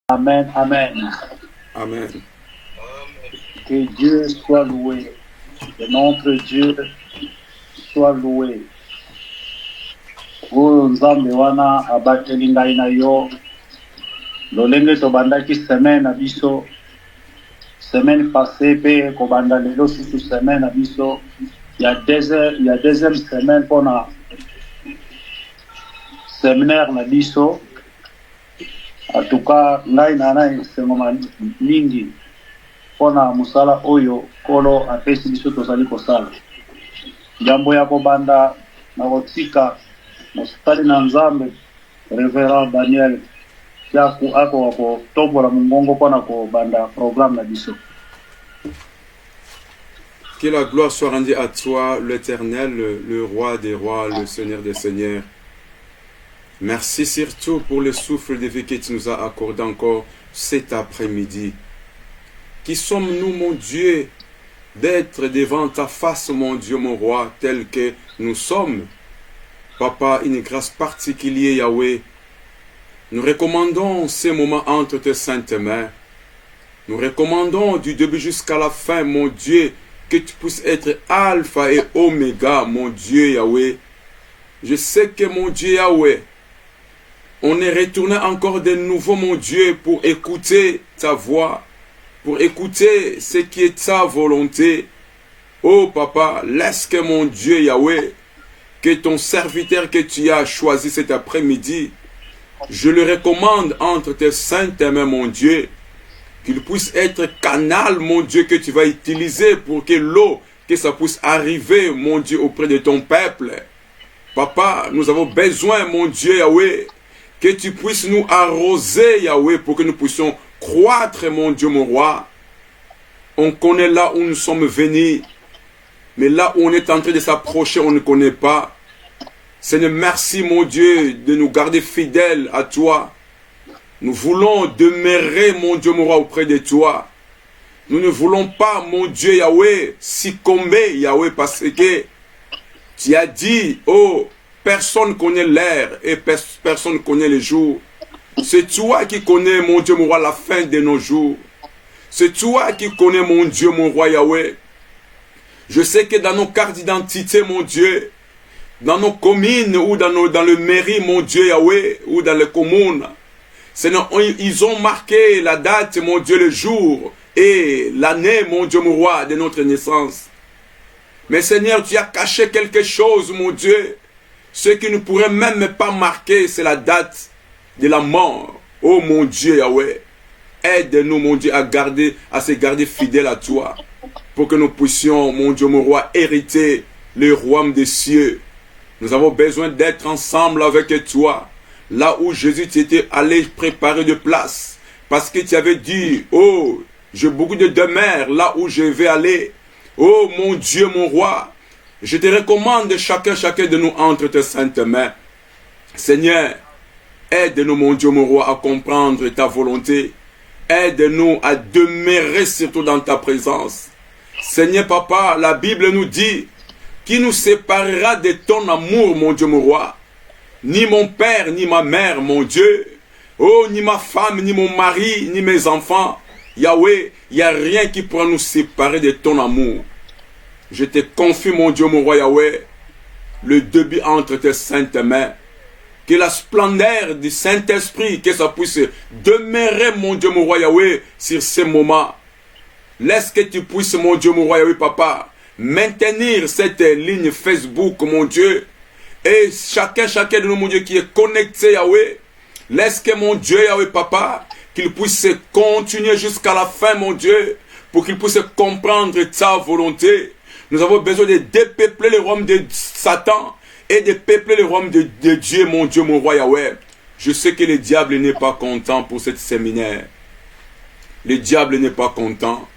Amen, amen. Amen. Que Dieu soit loué. Que notre Dieu soit loué. Oyo nzambe wana abateli ngai na yo lolenge tobandaki semaine na biso semaine passée pe kobanda lelo susu semaine na biso ya deuxième semaine pona séminaire na biso. En tout cas ngai nana esengoma mingi pona musala oyo kolo apesi biso tozali kosala jambo ya kobanda na kotika mosali na nzambe Reverend Daniel Kiaku ako wako tombola mungongo pona kobanda programme na biso. Que la gloire soit rendue à toi, l'Éternel, le roi des rois, le Seigneur des seigneurs. Merci surtout pour le souffle de vie que tu nous as accordé encore cet après-midi. Qui sommes-nous, mon Dieu, d'être devant ta face, mon Dieu, mon roi, tel que nous sommes? Papa, une grâce particulière, Yahweh. Nous recommandons ces moments entre tes saintes mains. Nous recommandons du début jusqu'à la fin, mon Dieu, que tu puisses être alpha et oméga, mon Dieu, Yahweh. Je sais que, mon Dieu, Yahweh, on est retourné encore de nouveau, mon Dieu, pour écouter ta voix, pour écouter ce qui est ta volonté. Oh, Papa, laisse que, mon Dieu, Yahweh, que ton serviteur que tu as choisi cet après-midi, je le recommande entre tes saintes mains, mon Dieu, qu'il puisse être canal, mon Dieu, que tu vas utiliser pour que l'eau, que ça puisse arriver, mon Dieu, auprès de ton peuple. Papa, nous avons besoin, mon Dieu, Yahweh, que tu puisses nous arroser, Yahweh, pour que nous puissions croître, mon Dieu, mon roi. On connaît là où nous sommes venus, mais là où on est en train de s'approcher, on ne connaît pas. Seigneur, merci, mon Dieu, de nous garder fidèles à toi. Nous voulons demeurer, mon Dieu, mon roi, auprès de toi. Nous ne voulons pas, mon Dieu, Yahweh, succomber, Yahweh, parce que tu as dit, oh, personne connaît l'heure et personne connaît le jour. C'est toi qui connais, mon Dieu, mon roi, la fin de nos jours. C'est toi qui connais, mon Dieu, mon roi, Yahweh. Je sais que dans nos cartes d'identité, mon Dieu, dans nos communes ou dans le mairie, mon Dieu, Yahweh, ou dans les communes, Seigneur, ils ont marqué la date, mon Dieu, le jour et l'année, mon Dieu, mon roi, de notre naissance. Mais Seigneur, tu as caché quelque chose, mon Dieu. Ce qui ne pourrait même pas marquer, c'est la date de la mort. Oh mon Dieu, Yahweh, aide-nous, mon Dieu, à se garder fidèles à toi, pour que nous puissions, mon Dieu, mon roi, hériter le royaume des cieux. Nous avons besoin d'être ensemble avec toi, là où Jésus t'était allé préparer de place, parce que tu avais dit, oh, j'ai beaucoup de demeures là où je vais aller. Oh mon Dieu, mon roi, je te recommande chacun de nous entre tes saintes mains. Seigneur, aide-nous, mon Dieu, mon roi, à comprendre ta volonté. Aide-nous à demeurer surtout dans ta présence. Seigneur, Papa, la Bible nous dit, qui nous séparera de ton amour, mon Dieu, mon roi? Ni mon père, ni ma mère, mon Dieu. Oh, ni ma femme, ni mon mari, ni mes enfants. Yahweh, il n'y a rien qui pourra nous séparer de ton amour. Je te confie, mon Dieu, mon roi Yahweh, le début entre tes saintes mains. Que la splendeur du Saint-Esprit, que ça puisse demeurer, mon Dieu, mon roi Yahweh, sur ces moments. Laisse que tu puisses, mon Dieu, mon roi Yahweh, Papa, maintenir cette ligne Facebook, mon Dieu. Et chacun de nous, mon Dieu, qui est connecté, Yahweh, laisse que, mon Dieu, Yahweh, Papa, qu'il puisse continuer jusqu'à la fin, mon Dieu, pour qu'il puisse comprendre ta volonté. Nous avons besoin de dépeupler le royaume de Satan et de peupler le royaume de Dieu, mon Dieu, mon roi Yahweh. Je sais que le diable n'est pas content pour cette séminaire. Le diable n'est pas content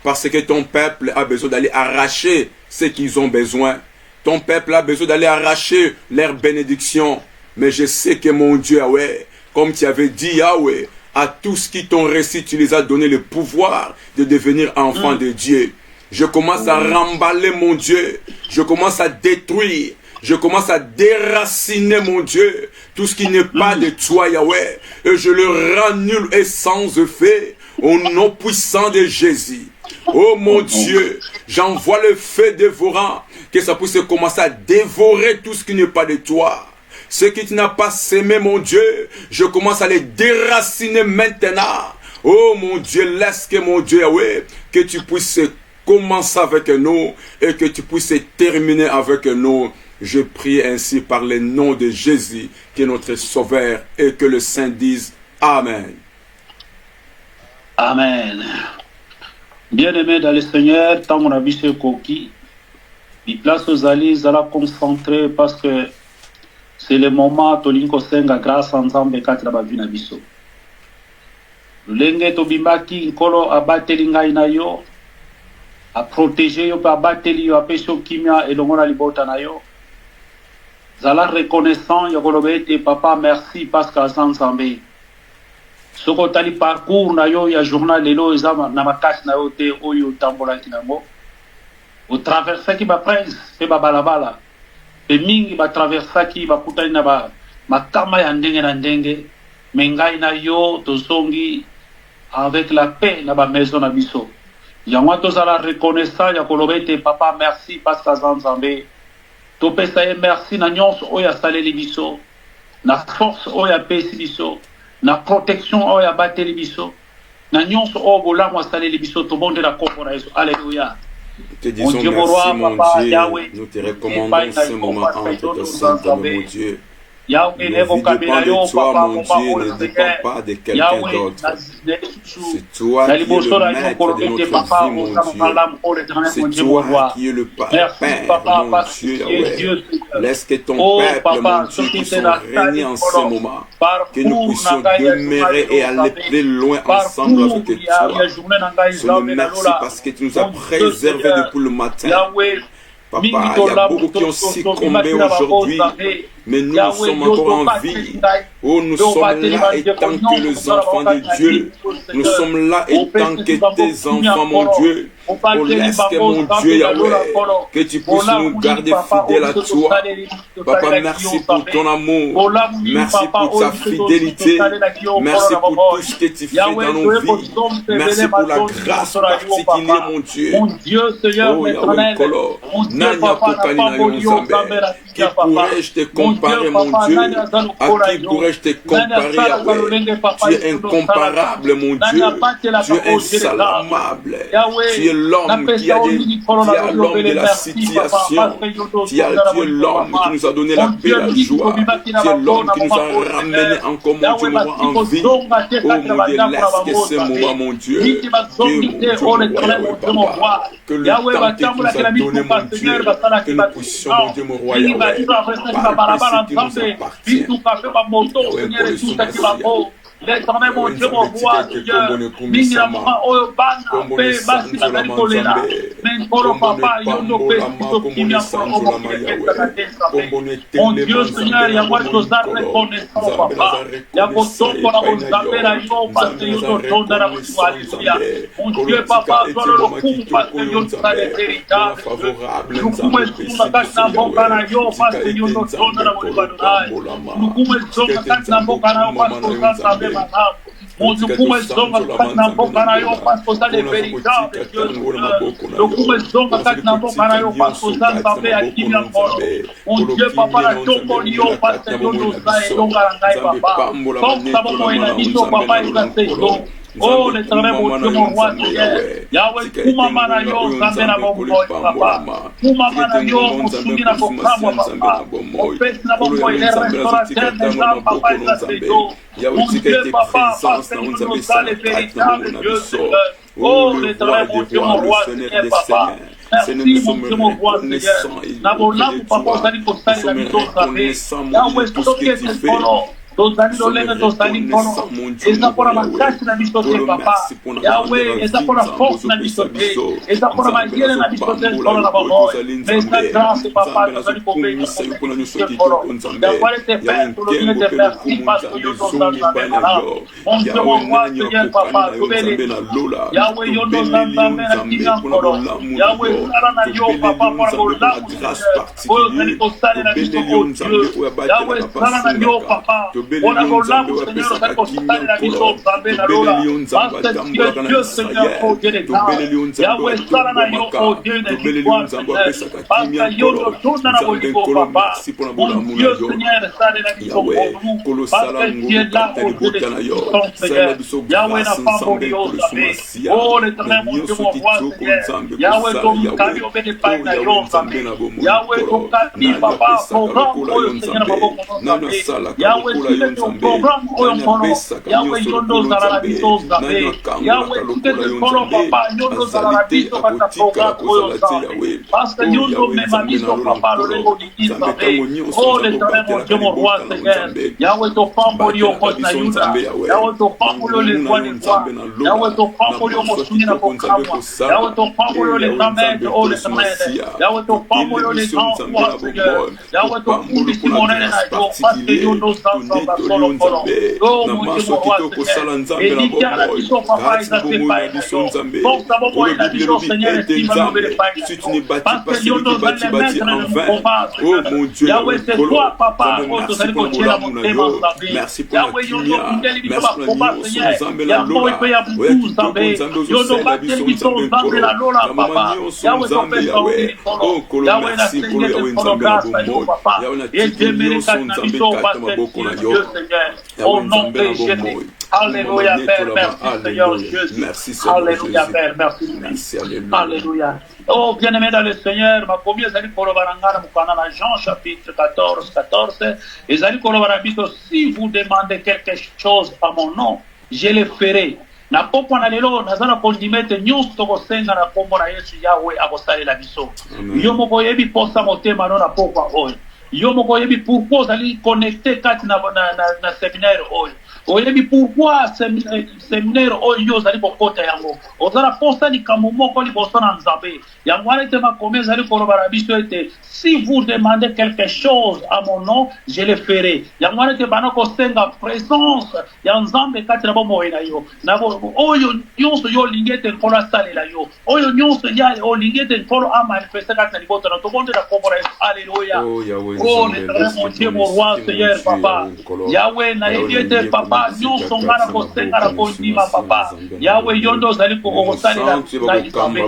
parce que ton peuple a besoin d'aller arracher ce qu'ils ont besoin. Ton peuple a besoin d'aller arracher leur bénédiction. Mais je sais que, mon Dieu, Yahweh, comme tu avais dit, Yahweh, à tous qui t'ont reçu, tu les as donné le pouvoir de devenir enfants de Dieu. Je commence à remballer, mon Dieu. Je commence à détruire Je commence à déraciner, mon Dieu, tout ce qui n'est pas de toi, Yahweh. Et je le rends nul et sans effet au nom puissant de Jésus. Oh mon Dieu, j'envoie le feu dévorant, que ça puisse commencer à dévorer tout ce qui n'est pas de toi. Ce qui tu n'as pas sémé, mon Dieu, je commence à les déraciner maintenant. Oh mon Dieu, laisse que mon Dieu, Yahweh, que tu puisses commencer avec nous et que tu puisses terminer avec nous. Je prie ainsi par le nom de Jésus, qui est notre Sauveur, et que le Saint dise Amen. Amen. Bien-aimé dans le Seigneur, tant mon avis c'est coquille, il place aux alliés, ils allaient concentrer parce que c'est le moment où Tolinko Senga grâce ensemble et quatre la vie na biso. Lenge to bimbaki kolo abateli ngai na yo, a protéger yo pa abateli yo apesho kimia et longona libota na yo. Zala reconnaissant yo kolobete papa merci parce que ensemble. Soko tali parcours na yo ya journal lelo ezama na makasi na yo te oyo tambola kinango. O traverser ki ba prince pe ba balabala. Pe mingi ba traverser ki ba kutani na ba makama ya ndenge na ndenge. Mengai na yo tozongi avec la paix na ba maison na biso. Yango tozala reconnaissant ya kolobete papa merci parce que ensemble. To pesa ye merci na nyonso oyo asaleli biso. Na force oyo apesi biso. Na protection oyo abateli biso. Na nyonso oyo bolamu asaleli biso to bonde la kombo na Yesu. Alléluia. Te disons merci, mon Dieu. Nous te recommandons ce moment entre tes saintes mains, mon Dieu. Nos vies dépendent de toi, mon Dieu, ne dépend pas de quelqu'un d'autre. C'est toi qui es le maître de notre vie, mon Dieu. C'est toi qui es le Père, mon Dieu, Yahweh. Laisse que ton peuple, mon Dieu, puisse régner en ce moment. Que nous puissions demeurer et aller plus loin ensemble avec toi. Sois merci parce que tu nous as préservés depuis le matin. Papa, il y a beaucoup qui ont succombé aujourd'hui, mais nous sommes encore en vie. Oh, nous sommes là étant que les enfants de Dieu. Nous sommes là étant que tes enfants, mon Dieu. Oh, laisse que mon Dieu, Yahweh, que tu puisses nous garder fidèles à toi. Papa, merci pour ton amour. Merci pour ta fidélité. Merci pour tout ce que tu fais dans nos vies. Merci pour la grâce particulière, mon Dieu. Oh, Yahweh, Kolo. Nanya Kokalina Yonzambe. Qui pourrais-je te comparer, mon Dieu? À qui pourrais-je te comparer, Yahweh? Tu es incomparable, mon Dieu. Tu es insalamable. Tu es l'homme qui a l'homme de la situation. Tu es l'homme qui nous a donné la paix et la joie. Tu es l'homme qui nous a ramené encore, mon Dieu, moi, en vie. Oh, mon Dieu, laisse que ce moment, mon Dieu, que le temps que tu nous as donné, mon Dieu, que nous puissions, mon Dieu, mon roi, Yahweh, par le qui nous appartient. L'éternel, mon Dieu, mon roi, Seigneur, minimum, oh, ban, paix, bassi, la belle choléra, mais pour papa, yondo, pesto, qui m'a mon Dieu, Seigneur, il y a moi, je vous ai reconnaissant, papa, il y a vos sons pour la vous appeler à yon, parce que yondo, ton dans la vous alléluia. Mon Dieu, papa, toi, le coup, parce que yondo, ça est véritable. Nous pouvons être dans la boca, parce que yondo, ton dans la vous alléluia. Nous pouvons être dans la boca, parce que ça savait. Mon Dieu, comment est-ce qu'on va na boca na yo parce que ça est véritable Dieu. Donc comment est-ce qu'on va na boca na yo parce que ça savait à qui vient pour mon Dieu, papa la tombe yo parce que nous ça et donc à la papa. Comme ça bon il a mis son papa il a fait donc. Oh, l'éternel, mon Dieu, mon roi, Yahweh, Kumama na yo, Zambé na bon boy, papa. Kumama na yo, Musungi na Bokamo, papa. Opes na bon boy, les restaurateurs des âmes, papa, il a fait donc. Mon Dieu, papa, parce que nous nous sommes les véritables Dieu, Seigneur. Oh, l'éternel, mon Dieu, mon roi, Seigneur, papa. Merci, mon Dieu, mon roi, Seigneur. N'abonne papa, vous allez pour ça, la mission, Zambé. Yahweh, tout ce qui est solo. tozali lolenge tozali nkolo eza mpona makasi na biso te papa yawe eza mpona force na biso te eza mpona mayele na biso te nkolo na bango mais sa grâce papa tozali kopesa nkolo yango ete père tolobine te merci parce que yo tozazambe malade mon Dieu mon roi Seigneur papa tobeli yawe yo tozazambe na kimia nkolo yawe sala na yo papa mpona bolamu oyo ozali kosalela biso o Dieu yawe sala na yo papa mpona bolamu Seigneur ozali kosalela biso nzambe na lola parce que tu es Dieu Seigneur o Dieu de grâce yawe sala na yo o Dieu de victoire Seigneur parce que yo tozonda na bolingo papa mon Dieu Seigneur salela biso o nous parce que tu es là o Dieu de puissance Seigneur yawe na pamboli yo nzambe oh l'éternel mon Dieu mon roi Seigneur yawe tomukali obede pai na yo nzambe yawe tokati papa programme oyo Seigneur na maboko nzambe yawe silete programme oyo nkolo yawe yondo zala na biso nzambe yawe tukete nkolo papa yondo zala na biso kata programme oyo nzambe parce que yondo mema biso papa lolengo liki nzambe oh l'éternel mon Dieu mon roi Seigneur yawe topamboli yo kote na yuda yawe topamboli yo les voix des voix yawe topamboli yo mosuni na kokamwa yawe topamboli yo les amènes oh l'éternel yawe topamboli yo les grands rois Seigneur yawe topamboli monene na yo parce que yondo zanzamba solo kolo oh mon Dieu mon roi Seigneur édikia na biso papa ezate pai na yo force abo moye na biso Seigneur estima nobele pai na yo parce que yondo zale maître na nous combat yawe c'est toi papa oyo tozali kotiela motema nzambe yawe yondo kundeli biso bakomba Seigneur yango epe ya butu nzambe yondo bateli biso nzambe na lola papa yawe topesa olikolo yawe na sengete kolo grâce na yo papa etemelekati na biso parce que tu es Dieu Seigneur au nom de Jésus. Alléluia Père, merci Seigneur Jésus. Alléluia Père, merci. Alléluia. Oh bien-aimé dans le Seigneur, ma combien ezali koloba na ngana mukana na Jean chapitre 14, ezali koloba na biso si vous demandez quelque chose à mon nom, je le ferai. Na pokwa na lelo nazana kondimete nyonso tokosenga na kombo na Yesu Yawe akosalela biso. Yo moko yebi posa motema no na pokwa oyo. Yo moko yebi pourquoi ozali connecté kati na séminaire oyo. Oyebi pourquoi séminaire oyo ozali kokota yango. Ozala posa likambo moko liboso na Nzambe. Yango wana ete makome ezali koloba na biso ete si vous demandez quelque chose à mon nom, je le ferai. Yango wana ete bana kosenga présence ya Nzambe kati na bomoi na yo. Na oyo nyonso yo olingi ete nkolo asalela yo. Oyo nyonso ya olingi ete nkolo amanifeste kati na liboso na tobonde na kombo na Yesu. Alléluia. Oh l'éternel mon Dieu mon roi Seigneur papa. Yahweh na yebi ete papa nyonso ngana kosenga na kondima papa. Yahweh yondo ozali kokosalela na Nzambe.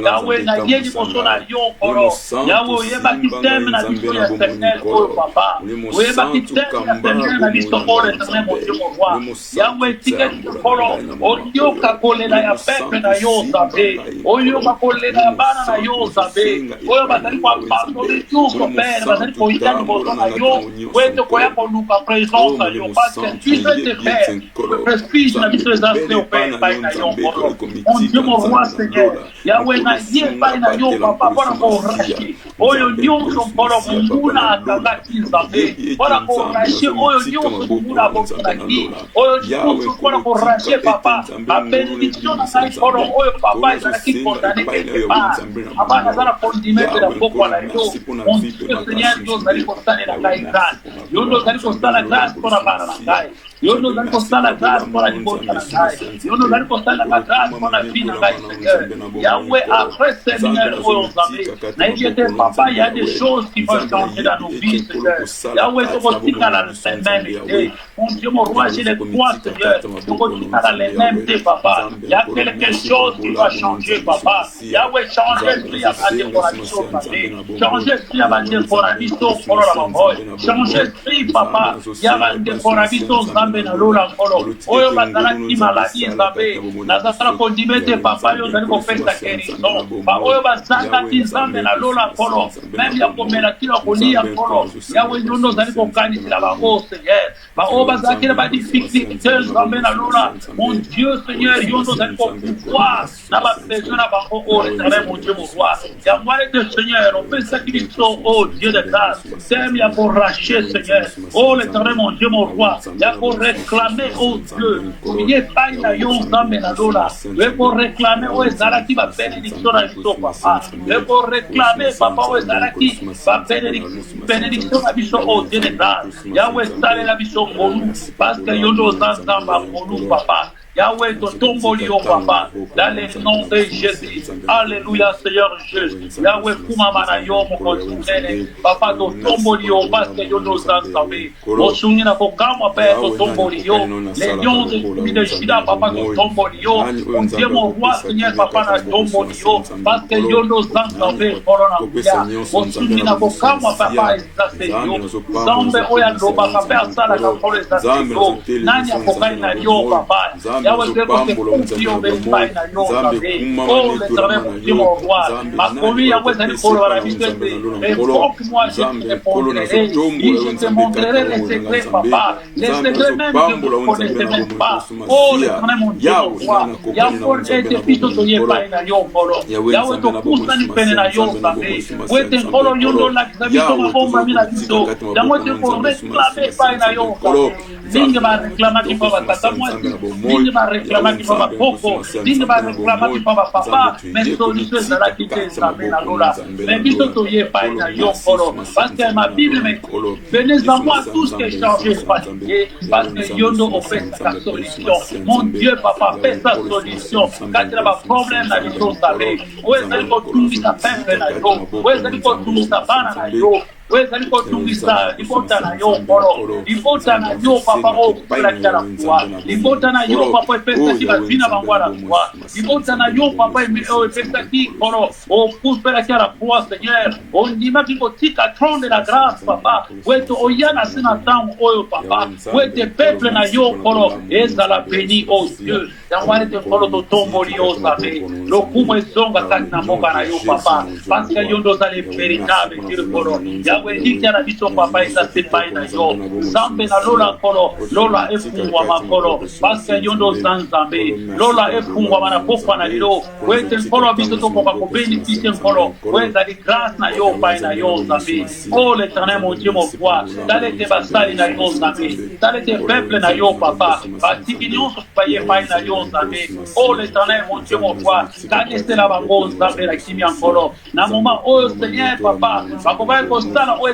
Yahweh na ye liboso na yo nkolo. Yahweh oyebaki teme na biso ya séminaire oyo papa. Oyebaki teme ya séminaire na biso oyo l'éternel mon Dieu mon roi. Yahweh tiketi nkolo oyoka kolela ya pepe na yo Nzambe. Oyoka kolela ya bana na yo Nzambe. Oyo bazali koabandone nyonso pere bazali koyika liboso na yo. Wete koya koluka présence na yo parce que tu sais te faire. Le prestige na biso ezase au père pai na yo nkolo. Mon Dieu mon roi Seigneur. Yahweh na ye pai na yo papa mpona korache. Oyo nyonso nkolo munguna akangaki Nzambe. Mpona korache oyo nyonso munguna abokinaki. Oyo nyonso mpona korache papa. Abénédiction na ngai nkolo oyo papa ezalaki condamné quelque part. Papa nazala kondimete na pokwa na yo. Mon Dieu Seigneur yo ozali kosalela ngai grâce. Yo ozali kosala grâce mpona bana na ngai. Yo nous allons constater la grâce pour la libération de la grâce. Yo nous allons constater la grâce pour la vie de la Seigneur. Yahweh, après ce séminaire où on s'en est, n'inquiétez papa, il y a des choses qui vont changer dans nos vies, Seigneur. Yahweh, tu continues à la même. Mon Dieu, mon roi, j'ai les croix, Seigneur. Tu continues à la même, papa. Il y a quelque chose qui va changer, papa. Yahweh, changez l'esprit à bâtir pour la mission, changez l'esprit à bâtir pour la mission, pour la maman. Changez l'esprit, papa. Yahweh, pour la mission, na lola nkolo oyo bazalaki maladi Nzambe nazala kondimete papa yo ozali kopesa guérison oyo bazangaki Nzambe na lola nkolo nkolo même ya komela kila kolia nkolo yawe yondo ozali kokanisela bango Seigneur bao bazalaki na badifficulté nzambe na lola mon Dieu Seigneur yondo ozali kopouvoir na babesoin na bango o l'éternel mon Dieu mon roi yango ete Seigneur opesaki biso o Dieu de grâce thème ya koracher Seigneur o l'éternel mon Dieu mon roi ya koréclamer o Dieu ye pai na yo nzambe na lola ye koréclamer o ezalaki babénédiction na biso papa ye koréclamer papa o ezalaki babénédiction na biso o Dieu de grâce yawe esalela biso ngolu parce que yo nde oza nzambe ngolu papa Yahweh, te tomboli au papa, dans le nom de Jésus. Alléluia, Seigneur Jésus. Yahweh, kumamana yo mokontunene. Papa, te tomboli au parce que yo nous ensemble. Au souvenir na kokama père, te tomboli yo. Les lions de Juda, papa, te tomboli yo. Dieu mon roi, Seigneur, papa, na tomboli yo. Parce que yo nous ensemble, corona kuya. Au souvenir na kokama papa, ezase yo. Zambe oya loba kapea sala kapole ezase yo. Nani akokai na yo, papa. Yahweh, te confie au bénéfice na yo, oh l'éternel mon Dieu mon roi, ma commis Yahweh c'est pour la vie invoque-moi, je te répondrai, et je te montrerai les secrets, papa, les secrets même que vous ne connaissez même pas, oh l'éternel mon Dieu mon roi, Yahweh te pito to ye pai na yo kolo, Yahweh to kusa ni pene na yo sabe, wete kolo yondo la kisabiso mabomba mina biso, Yahweh te pour réclamer pai na yo kolo, ninge ma réclama ki papa tata mwasi, ninge ma réclama ki papa poko, ninge ma réclama ki papa papa, mais solution ezalaki te nzambe na lola, mais biso toye pai na yo kolo, parce que ma Bible me venez à moi tous que chargés fatigués, parce que yondo offre sa solution, mon Dieu papa fait sa solution, quand il y a un problème na biso sabe, où ezali kotungisa pembe na yo, où ezali kotungisa bana na yo, wezali kotungisa libota na yo nkolo libota na yo papa okupelaki na kwa libota na yo papa epesaki bazina bango na kwa libota na yo papa epesaki nkolo okupelaki na kwa Seigneur ondimaki kotika trône de la grâce papa weto oyana se na ntango oyo papa wete peuple na yo nkolo ezala béni o Dieu yango ete nkolo totomboli yo sabe lokumu ezonga kati na mboka na yo papa parce que yo ndo ozali véritable Dieu nkolo Wendiki na biso papa eza sepai na yo zambe na lola kolo lola efungwa makolo parce que yondo zanzambe lola efungwa na pokwa na lilo wete nkolo biso tokoka ko bénéficier nkolo weza di grâce na yo pai na yo zambe oh l'éternel mon Dieu mon roi dale te basali na yo zambe dale te peuple na yo papa batiki nyonso paye pai na yo zambe oh l'éternel mon Dieu mon roi kanese la bango zambe la kimia nkolo na moment oh Seigneur papa bakoba ko sala mais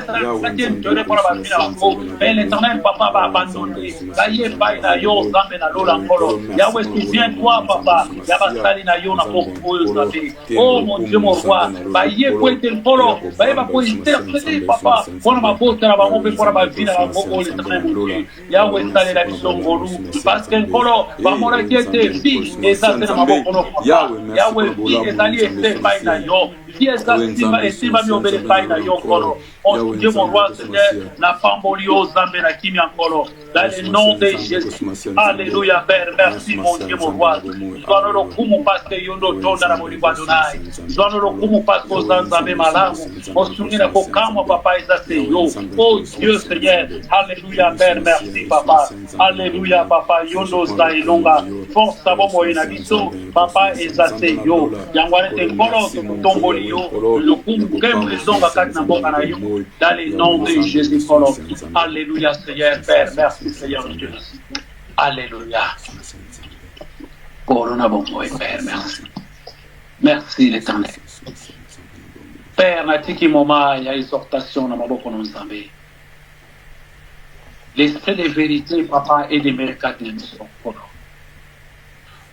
l'éternel papa va abandonner baye pai na yo zambe na lola nkolo Yahweh souviens-toi papa yabasali na yo na poko zambe oh mon Dieu mon roi baye poete nkolo baye ba ko interpréter papa pona mabota na bango pe pona ba vina bango oh l'éternel mon Dieu Yahweh sali la biso ngolu parce que nkolo ba mona kiete fi ezate na maboko no papa Yahweh fi ezali ete pai na yo fi ezali esima mi obele pai na yo nkolo oh Dieu mon roi Seigneur, la pamboli aux zambé la kimi encore, dans le nom de Jésus. Alléluia Père, merci mon Dieu mon roi. Sois le kumu parce que yondo tonda na moliwa donai. Sois le kumu parce que zambé malamu. O sunina ko kama papa ezase yo. Oh Dieu Seigneur, alléluia Père, merci papa. Alléluia papa yondo zailonga. Force abo moyena biso, papa ezase yo. Yangwane te kolo tomboli yo. Le kumu kem ezonga kati na boka na yo. Dans le nom de Jésus, alléluia Seigneur, Père, merci Seigneur Dieu. Alléluia. Corona bon Père, merci. Merci l'Éternel. Père, natiki moma ya exhortation na maboko na nzambe. L'esprit de vérité, papa, et de mérites de mission.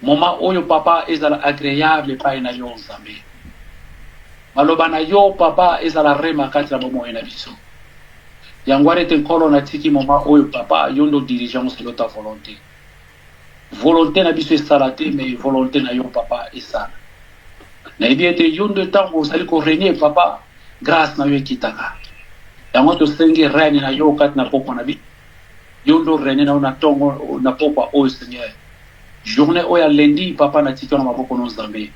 Moment oyo papa ezala agréable pa na yo nzambe. Maloba na yo papa ezala rema kati na bomo na biso yangware te nkolo na tiki moma oyo papa yondo dirigeant selon ta volonté na biso esalate mais volonté na yo papa esala na ebiete yondo tango osali ko régner papa grâce na yo ekitaka yango to senge règne na yo kati na poko na biso yondo régner na tongo na poko oyo Seigneur journée oyo lundi papa na tiki na maboko no Nzambe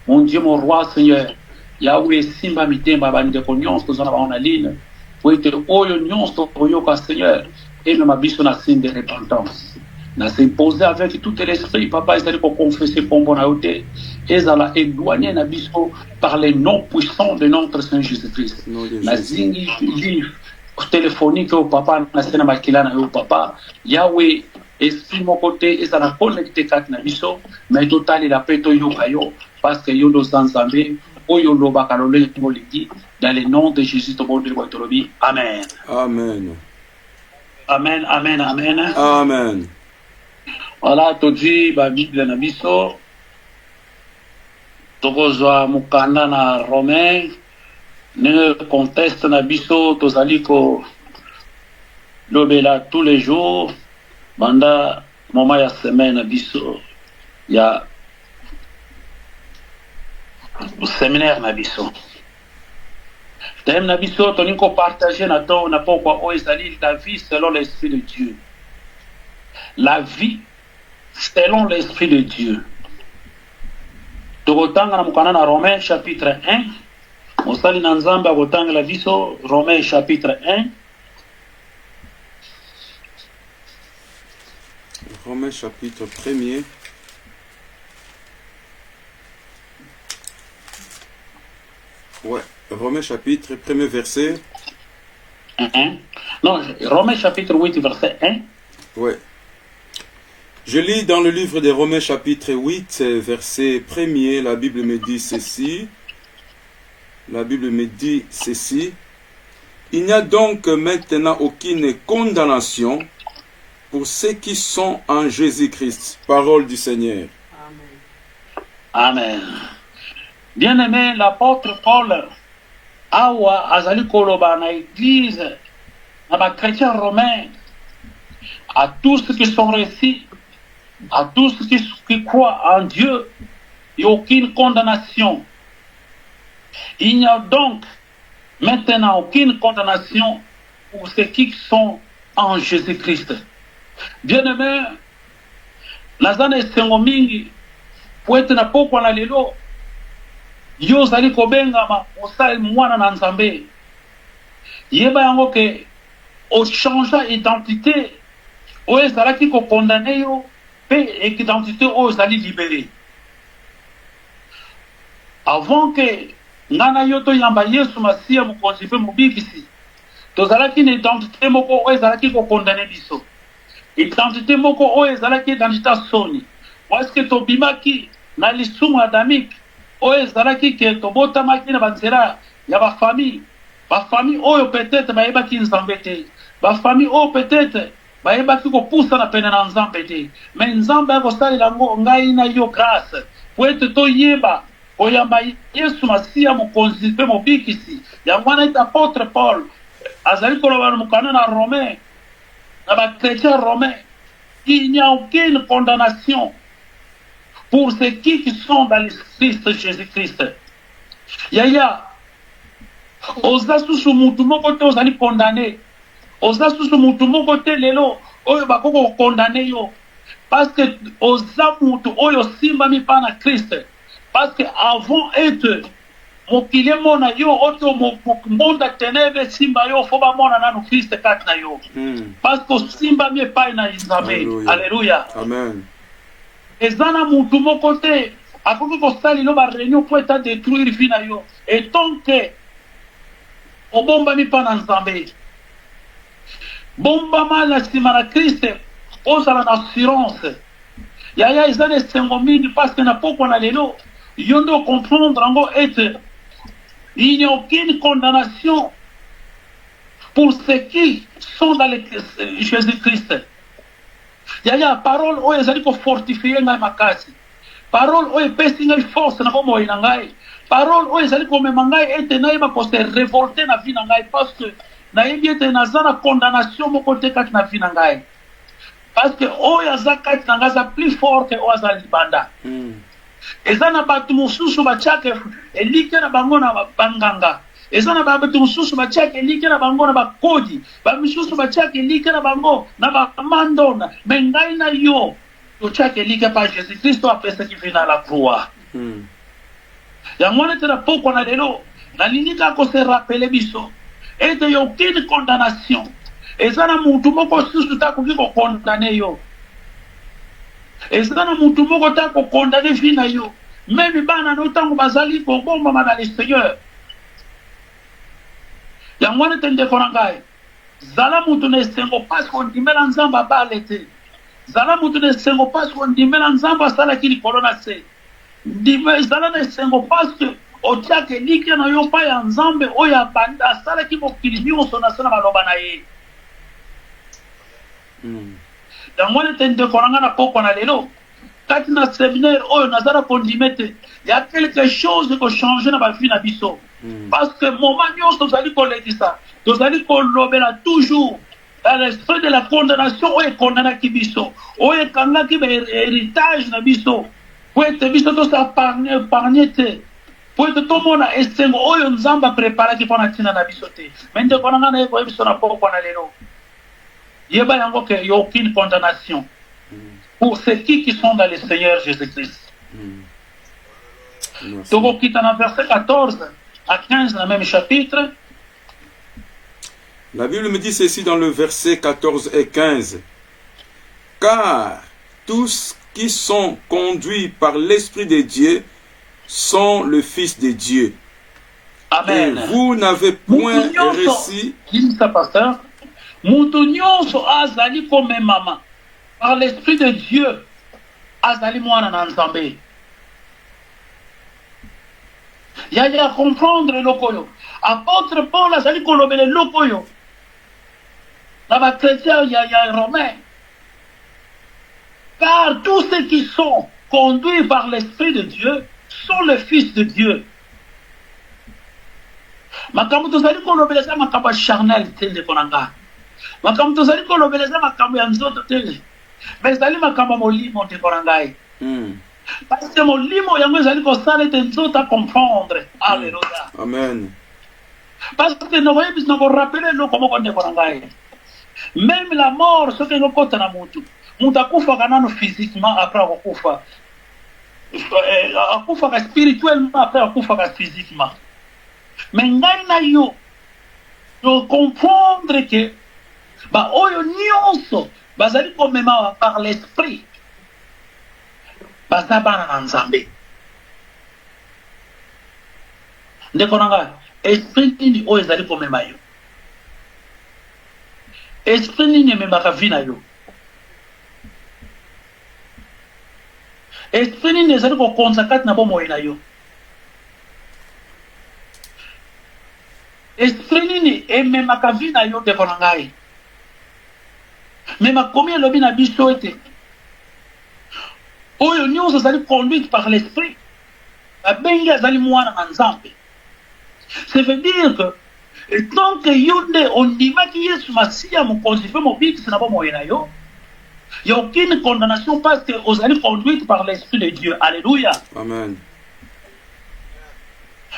mon Dieu mon roi Seigneur Yahweh simba mitemba bandeko nyonso tozana baona ligne po ete oyo nyonso oyoka Seigneur emema biso na signe de repentance na s'imposer avec tout l'esprit papa ezali koconfesse kombo na yo te ezala éloigné na biso par les noms puissants de notre Seigneur Jésus-Christ na zingi téléphonique au papa na sena makila na yo papa Yahweh esprit moko te ezala connecté kati na biso mais total il a peto yoka yo parce que yo doza nzambe oyo lobaka lolengo lidi dans le nom de Jésus tobondi watolobi amen Amen. amen amen amen Amen. voilà todi ba bible na biso tokozwa mukanda na Romain ne conteste na biso tozali ko lobela tous les jours banda moment ya semaine na biso ya séminaire na biso thème na biso toni ko partager na to na pourquoi o ezali la vie selon l'esprit de Dieu. La vie selon l'esprit de Dieu. Tokotanga na mukana na Romains chapitre 1. Mosali na nzambe akotanga la biso Romains chapitre 1. Romains chapitre 1er. Ouais, Romains chapitre 1er verset. Non, Romains chapitre 8 verset 1. Ouais. Je lis dans le livre des Romains chapitre 8 verset 1er, la Bible me dit ceci. La Bible me dit ceci. Il n'y a donc maintenant aucune condamnation pour ceux qui sont en Jésus-Christ. Parole du Seigneur. Amen. Bien-aimé, l'apôtre Paul, awa azali koloba na église, na ba chrétiens romains, à tous ceux qui sont récits, à tous ceux qui croient en Dieu, il n'y a aucune condamnation. Il n'y a donc maintenant aucune condamnation pour ceux qui sont en Jésus-Christ. Bien-aimé, lazana esengo mingi, po ete na pokwa na lelo, yo zali kobengama osali mwana na nzambe. Yeba yango ke ochangea identité, oyo ezalaki kokondane yo, pe identité oyo ezali libéré. Avant que ngana yo toyamba Yesu Masiya mokonzi pe mobikisi, tozalaki na identité moko oyo ezalaki kokondane biso. Identité moko oyo ezalaki identité soni. Parce que tobimaki na lisumu adamique oyo ezalaki ke tobotamaki na banzela ya bafamille. Bafamille oyo peut-être bayebaki nzambe te. Bafamille oyo peut-être bayebaki kopusa na pene na nzambe te. Mais nzambe akosalela ngai na yo grâce po ete toyeba oyamba Yesu Masiya mokonzi pe mobikisi. Yango wana ete apôtre Paul azali koloba na mokano na Romain na ba chrétiens romains, il n'y a aucune condamnation pour ceux qui sont dans le Christ Jésus-Christ. Yaya, oza susu mutu moko te ozali condamné. Oza susu mutu moko te lelo oyo bakoko condamné yo. Parce que oza mutu oyo simbami pa na Christ. Parce que avant être mokili mona yo oto monda ténèbres simba yo fo ba mona nanu Christ kati na yo. Parce que simbami pa na Nzambe. Alléluia. Amen. Ezana mutu moko te akoki kosali lo ba réunion po eta détruire vie na yo. Et tant que obombami pa na Nzambe. Bombama na sima na Christ ozala na assurance. Yaya ezana esengo mingi parce que na poko na lelo yo ndo comprendre ngo être il n'y a aucune condamnation pour ceux qui sont dans Jésus-Christ. Yaya parole oyo ezali ko fortifier ngai makasi. Parole oyo pesi ngai force na komo ina ngai. Parole oyo ezali ko mema ngai ete naima ko se révolter na vie na ngai parce que nayebi ete naza na condamnation moko te kati na vie na ngai. Parce que oyo aza kati na ngai aza plus fort que oyo aza libanda. Eza na bato mosusu batiaka elike na bango na banganga. Eza na bato mosusu batiaka elike na bango na bakodi. Bamisusu batiaka elike na bango na bamandona. Mais ngai na yo totiaka elike pa Jésus-Christ apesaki vie na la croix. yango wana te na pokwa na lelo nalingi kaka se rappele biso ete yo aucune condamnation eza na mutu moko susu takoki kokondane yo, eza na mutu moko takokondane vi na yo, meme bana no ntango bazali kobombama na le Seigneur. Yango wana te ndeko na ngai, zala mutu na esengo pasi kondimela nzambe abale te, zala mutu na esengo pasi kondimela nzambe asalaki likolo na se, zala na esengo pasi otiaka elike na yo pa ya nzambe oyo abanda asalaki mokili nyonso na se na maloba na ye. Yango wana te ndeko na ngai na pokwa na lelo kati na séminaire oyo nazala kondime te, ya quelque chose kochange na bavi na biso. Parce que moment nyonso tozali kolekisa, tozali kolobela toujours dans l'esprit de la condamnation oyo ekondanaki biso, oyo ekangaki bahéritage na biso, po ete biso tosa épargne te, po ete tomona esengo oyo nzambe apreparaki mpo na ntina na biso te. Me ndeko na ngai na ye koyebi biso na pokwa na lelo yeba yango ke yo aucune condamnation pour ceux qui sont dans le Seigneur Jésus-Christ. Tokokita na verset 14 à 15 dans le même chapitre. La Bible me dit ceci dans le verset 14 et 15. Car tous qui sont conduits par l'Esprit de Dieu sont le Fils de Dieu. Amen. Et vous n'avez point réussi. Pasteur. Mutu nyonso azali komemama par l'Esprit de Dieu azali mwana na Nzambe. Ya comprendre lokoyo. Apôtre Paul azali kolobele lokoyo. Na ba chrétien ya romain. Car tous ceux qui sont conduits par l'Esprit de Dieu sont le Fils de Dieu. Makambo tozali kolobele za makambo charnel tende konanga. Makambo tozali kolobele za makambo ya nzoto te. Mais ezali makambo molimo te konanga. Parce que molimo yango ezali kosala ete nzoto a comprendre. Alléluia. Amen. Parce que nous voyons bis na ko rappeler loko moko ndeko na ngai. Même la mort ce que ngokota na mutu. Mutu akufa kanano physiquement après akufa. Akufa spirituellement après akufa physiquement. Mais ngai na yo comprendre que ba oyo nyonso bazali komema par l'esprit bazabana na Nzambe. Ndeko na ngai, esprit nini oyo ezali komema yo? Esprit nini ememaka vi na yo? Esprit nini ezali kokonza kati na bomoi na yo? Esprit nini ememaka vi na yo ndeko na ngai? Mema komi elobi na biso ete oyo nyonso ezali conduite par l'esprit abengi azali mwana na Nzambe. Ça veut dire que tant que yo nde ondimaki Yesu Masiya mokonzi mpe mobikisi na bomoi na yo, il n'y a aucune condamnation parce que ozali conduite par l'Esprit de Dieu. Alléluia. Amen.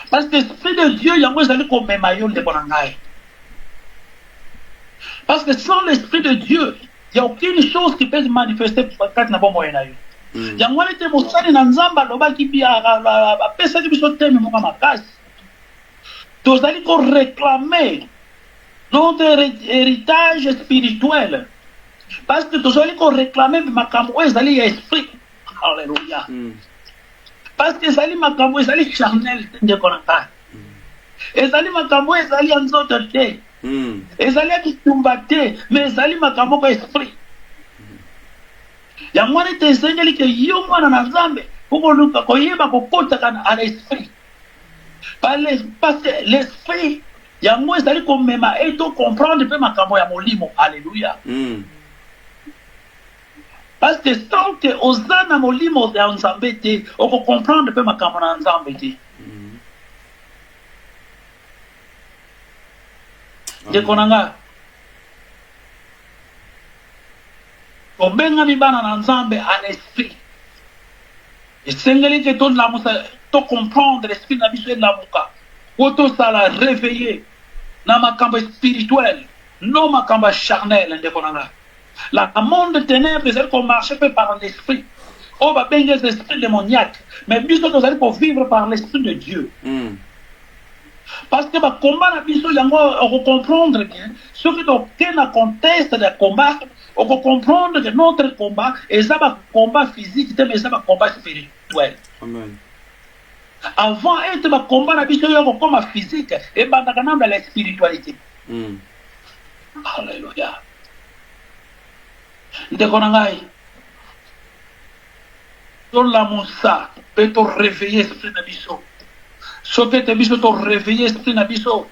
Parce que l'Esprit de Dieu yango ezali komema yo ndeko na ngai. Parce que sans l'Esprit de Dieu, il n'y a aucune chose qui peut se manifester kati na bomoi na yo. Yango wana te mosali na Nzambe alobaki bia apesaki biso teme moko makasi. Tozali ko réclamer notre héritage spirituel. Parce que tozali ko réclamer makambo oyo ezali ya esprit. Alléluia. Parce que ezali makambo ezali charnel te ndeko na ngai. Ezali makambo ezali ya nzoto te. Ezali ya kitumba te, mais ezali makambo ko esprit. Yango wana te esengeli ke yo mwana na Nzambe okoluka koyeba kokotaka na l'esprit. Parce que l'esprit yango ezali komema eto comprendre mpe makambo ya molimo. Alléluia. Parce que tant que oza na molimo ya Nzambe te oko comprendre mpe makambo na Nzambe te. Ndeko na nga obengami bana na Nzambe en esprit. Esengeli ke tolamusa to comprendre l'esprit na biso elamuka po tosala réveiller na makambo spirituel non makambo charnel ndeko na nga. La monde de ténèbres ezali komarche mpe par l'esprit Oh, bah, ben, des esprits démoniaques. Mais biso, nous allons vivre par l'Esprit de Dieu. Parce que le combat, on va comprendre que ceux qui ont un contexte de combat, on va comprendre que notre combat est un combat physique, mais c'est un combat spirituel. Amen. Avant d'être un combat, un combat physique, et dans la spiritualité. Alléluia. Ndekonangai. Dans la moussa, peut te réveiller l'esprit de biso. Soke te biso to réveiller esprit na biso.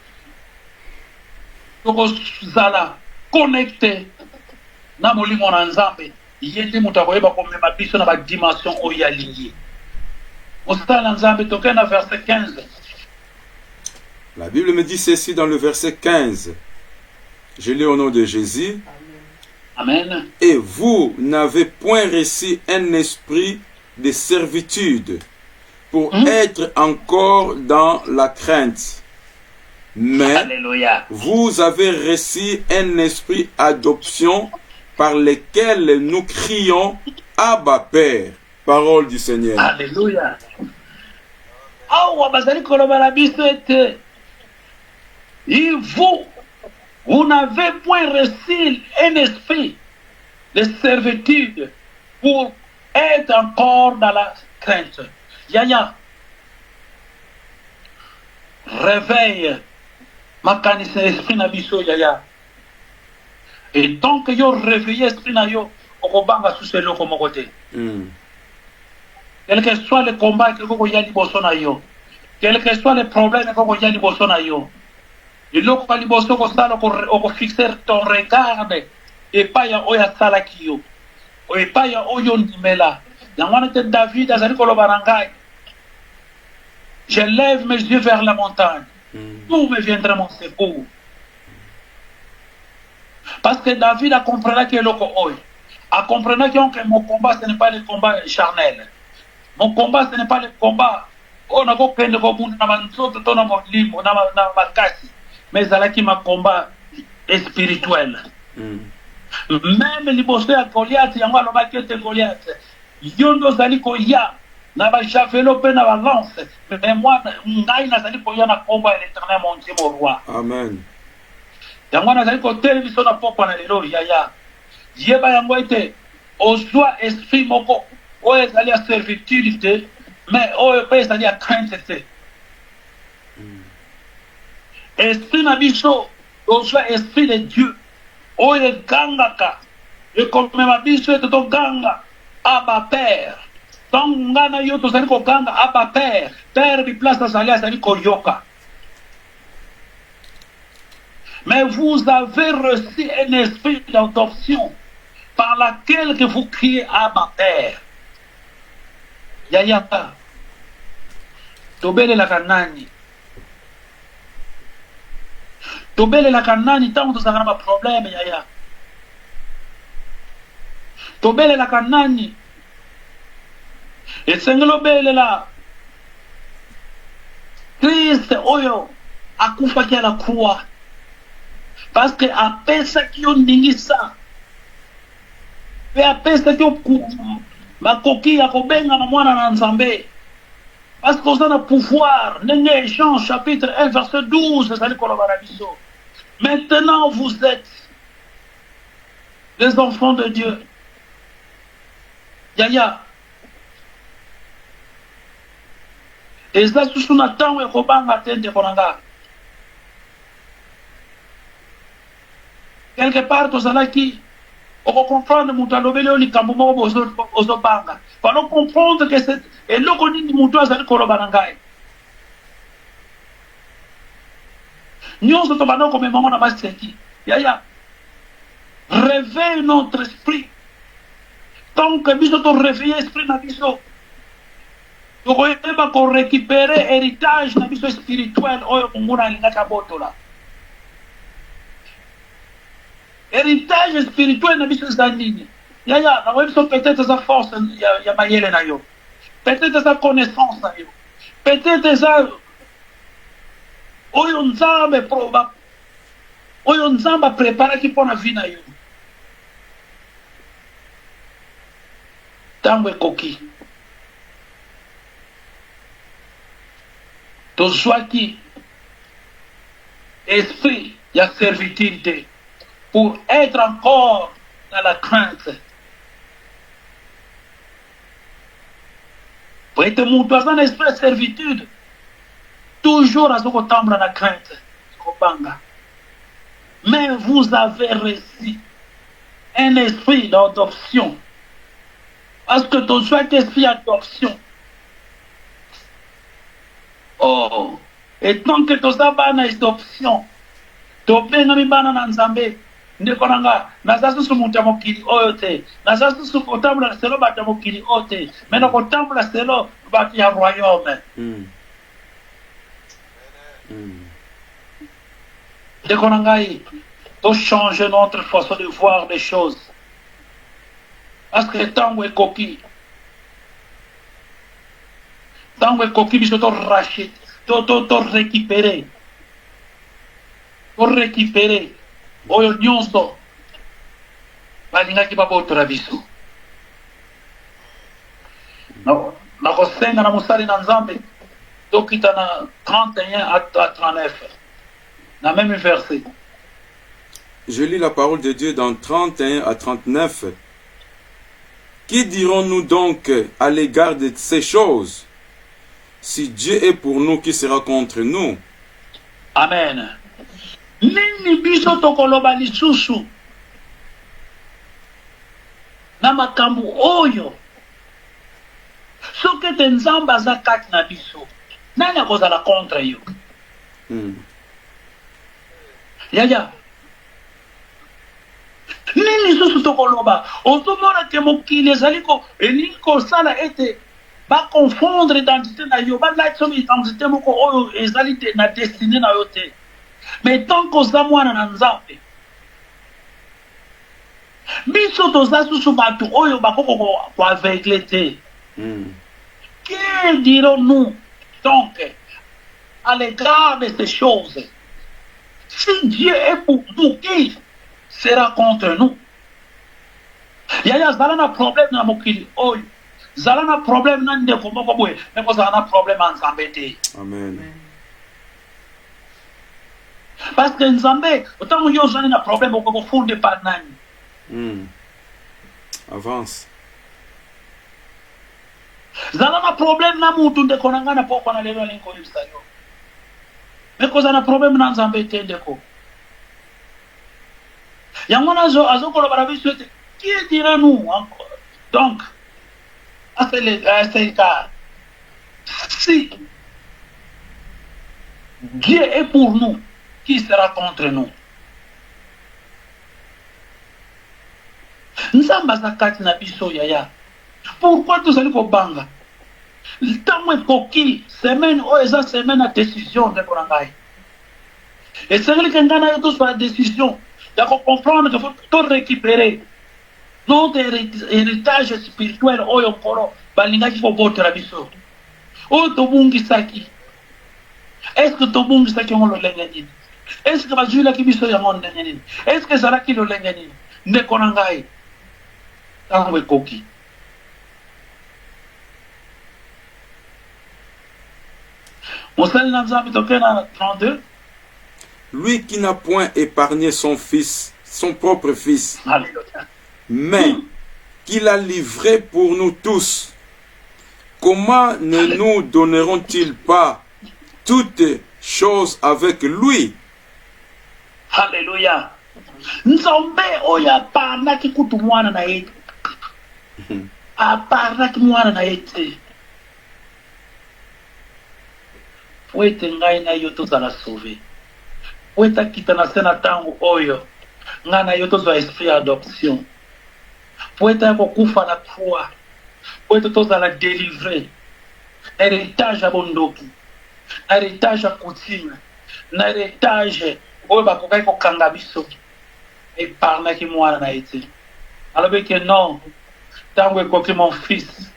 Toko zala connecté na molimo na nzambe. Yende muta koyeba komema biso na ba dimension oyo aligné. Osala nzambe toke na verset 15. La Bible me dit ceci dans le verset 15. Je lis au nom de Jésus. Amen. Et vous n'avez point reçu un esprit de servitude pour être encore dans la crainte. Mais Alléluia. Vous avez reçu un esprit d'adoption par lequel nous crions Abba Père. Parole du Seigneur. Alléluia. Awa bazali koloba la biso ete. Et vous n'avez point reçu un esprit de servitude pour être encore dans la crainte. Yaya, réveille ma canisse esprit na biso yaya. Et tant que yo réveille esprit na yo, okobanga sous le comme côté. Quel que soit le combat que vous voyez liboso na yo, quel que soit le problème que vous voyez liboso na yo, et loko ka liboso ko sala ko fixer ton regard et pas ya oya sala kiyo. Et pas ya oyo ndimela. Yangwana te David azali koloba nangai. Je lève mes yeux vers la montagne. D'où me viendra mon secours? Parce que David a compris que loko oy. A compris que mon combat ce n'est pas le combat charnel. Mon combat ce n'est pas le combat. On a compris que mon mansoto to na molimo na makasi. Mais zalaki ma combat spirituel. Même liboso ya Goliath yango alobaki te Goliath. Yondo zali koya na ba javelot pe na ba lance. Mais moi ngai nazali koya na combat ya l'Éternel mon Dieu mon roi. Amen. Yango nazali ko television na pokwa na lelo yaya. Yeba yango ete ozwa esprit moko oyo ezali ya servitude te, mais oyo pe ezali ya crainte te. Esprit na biso ozwa esprit de Dieu oyo egangaka ekomema biso ete toganga Abba Père. Tant ngana yo tozali koganga Abba Père. Père di place azali koyoka. Mais vous avez reçu un esprit d'adoption par laquelle que vous criez Abba Père. Yaya, tobele la kanani. Tobele la kanani tant que ça a problème yaya. Tobele la kanani. Et sengelo bele la. Christ oyo akufa ki la croix. Parce que apesa ki yo ndingisa. Pe apesa ki yo makoki ya kobenga na mwana na nzambe. Parce qu'on a le pouvoir. Nenge Jean chapitre 1 verset 12 ça dit kolobarabiso. Maintenant vous êtes les enfants de Dieu. Yaya. Et ça sous son temps et kobanga tende konanga. Quelque part aux alaki on va comprendre mutalobele oli kambo ozo banga. Pour comprendre que c'est et le koni ni muto azali kolobanangai. Nyonso to bana ko memamo na baseki. Yaya. Réveille notre esprit. Tant que biso to réveiller esprit na biso. To koyeba ko récupérer héritage na biso spirituel oyo nguna lingaka botola. Héritage spirituel na biso zanini. Yaya, na webiso peut-être sa force ya mayele na yo. Peut-être sa connaissance na yo. Peut-être sa oyo nzambe proba. Oyo nzamba prépara ki pona vie na yo. ntango ekoki tozwaki esprit ya servitude pour être encore dans la crainte. Pour être mutu aza na esprit de servitude, toujours azokotambola na crainte kobanga. Mais vous avez reçu un esprit d'adoption. Parce que tu sois esprit d'adoption. Oh, et tant que tu as bana d'adoption, tu as bana na nzambe, ndeko nanga, naza susu mutu mokili oyo te, naza susu kotambola selo bata mokili oyo te, mais na kotambola selo bata ya royaume. Ndeko nanga, tu changer notre façon de voir les choses. Parce que tango ekoki biso to racheter, to récupérer. To récupérer oyo nyonso balingaki babotola biso. Nakosenga na mosali na nzambe tokita na 31 à 39 na même verset. Je lis la parole de Dieu dans 31 à 39. Qui dirons-nous donc à l'égard de ces choses? Si Dieu est pour nous, qui sera contre nous? Amen. Nini biso tokoloba lisusu na makambo oyo soki ete nzambe aza kati na biso nani akozala contre yo? Yaya nini lisusu tokoloba ozomona ke mokili ezali elingi kosala ete baconfondre identité na yo balaki soki identité moko oyo ezali te na destine na yo te. Mais tant koza mwana na nzambe biso toza susu bato oyo bakoko koaveugle te. Que dirons-nous donc à l'égard de ces choses? Si Dieu est pour nous, qui sera contre nous? Yaya zala na problème na mokili oyo, zala na problème na ndeko moko boye, mais zala na problème en nzambe te. Amen. Parce que nzambe otango yo zali na problème oko kofunde par nani? Avance. Zala na problème na mutu ndeko nanga na poko na lelo linko lisayo. Mais koza na problème na nzambe te ndeko. Yangona azokolo barabiso ete qui dira-nous encore? Donc à ce cas, si Dieu est pour nous, qui sera contre nous? Nzambe aza kati na biso yaya. Pourquoi tozali kobanga? Ntango ekoki semaine oyo eza semaine ya décision ndeko na ngai. Esengeli ke ngai na yo tozwa décision ya kocomprendre que faut to récupérer notre héritage spirituel oyo nkolo balingaki kobotela biso. Oyo tobungisaki. Est-ce que tobungisaki yango lolenge nini? Est-ce que bazwilaki biso yango ndenge nini? Est-ce que ezalaki lolenge nini? Ndeko na ngai ntango ekoki. Mosali na nzambe toke na 32. Lui qui n'a point épargné son fils, son propre fils, Alléluia. mais qui l'a livré pour nous tous, comment ne nous donneront-ils pas toutes choses avec lui? Alléluia. Nzambe oyo aparnaki kutu mwana na ye. Aparnaki mwana na ye te. Po ete ngai na yo tozala sauvé. Po ete kita na se na ntango oyo ngai na yo tozwa esprit ya adoption. Po ete kokufa na croix. Po ete tozala délivré. Na héritage ya bondoki. Na héritage ya coutume. Na héritage oyo bakokaki kokanga biso. Eparnaki mwana na ye te. Alobi ke non, ntango ekoki mon fils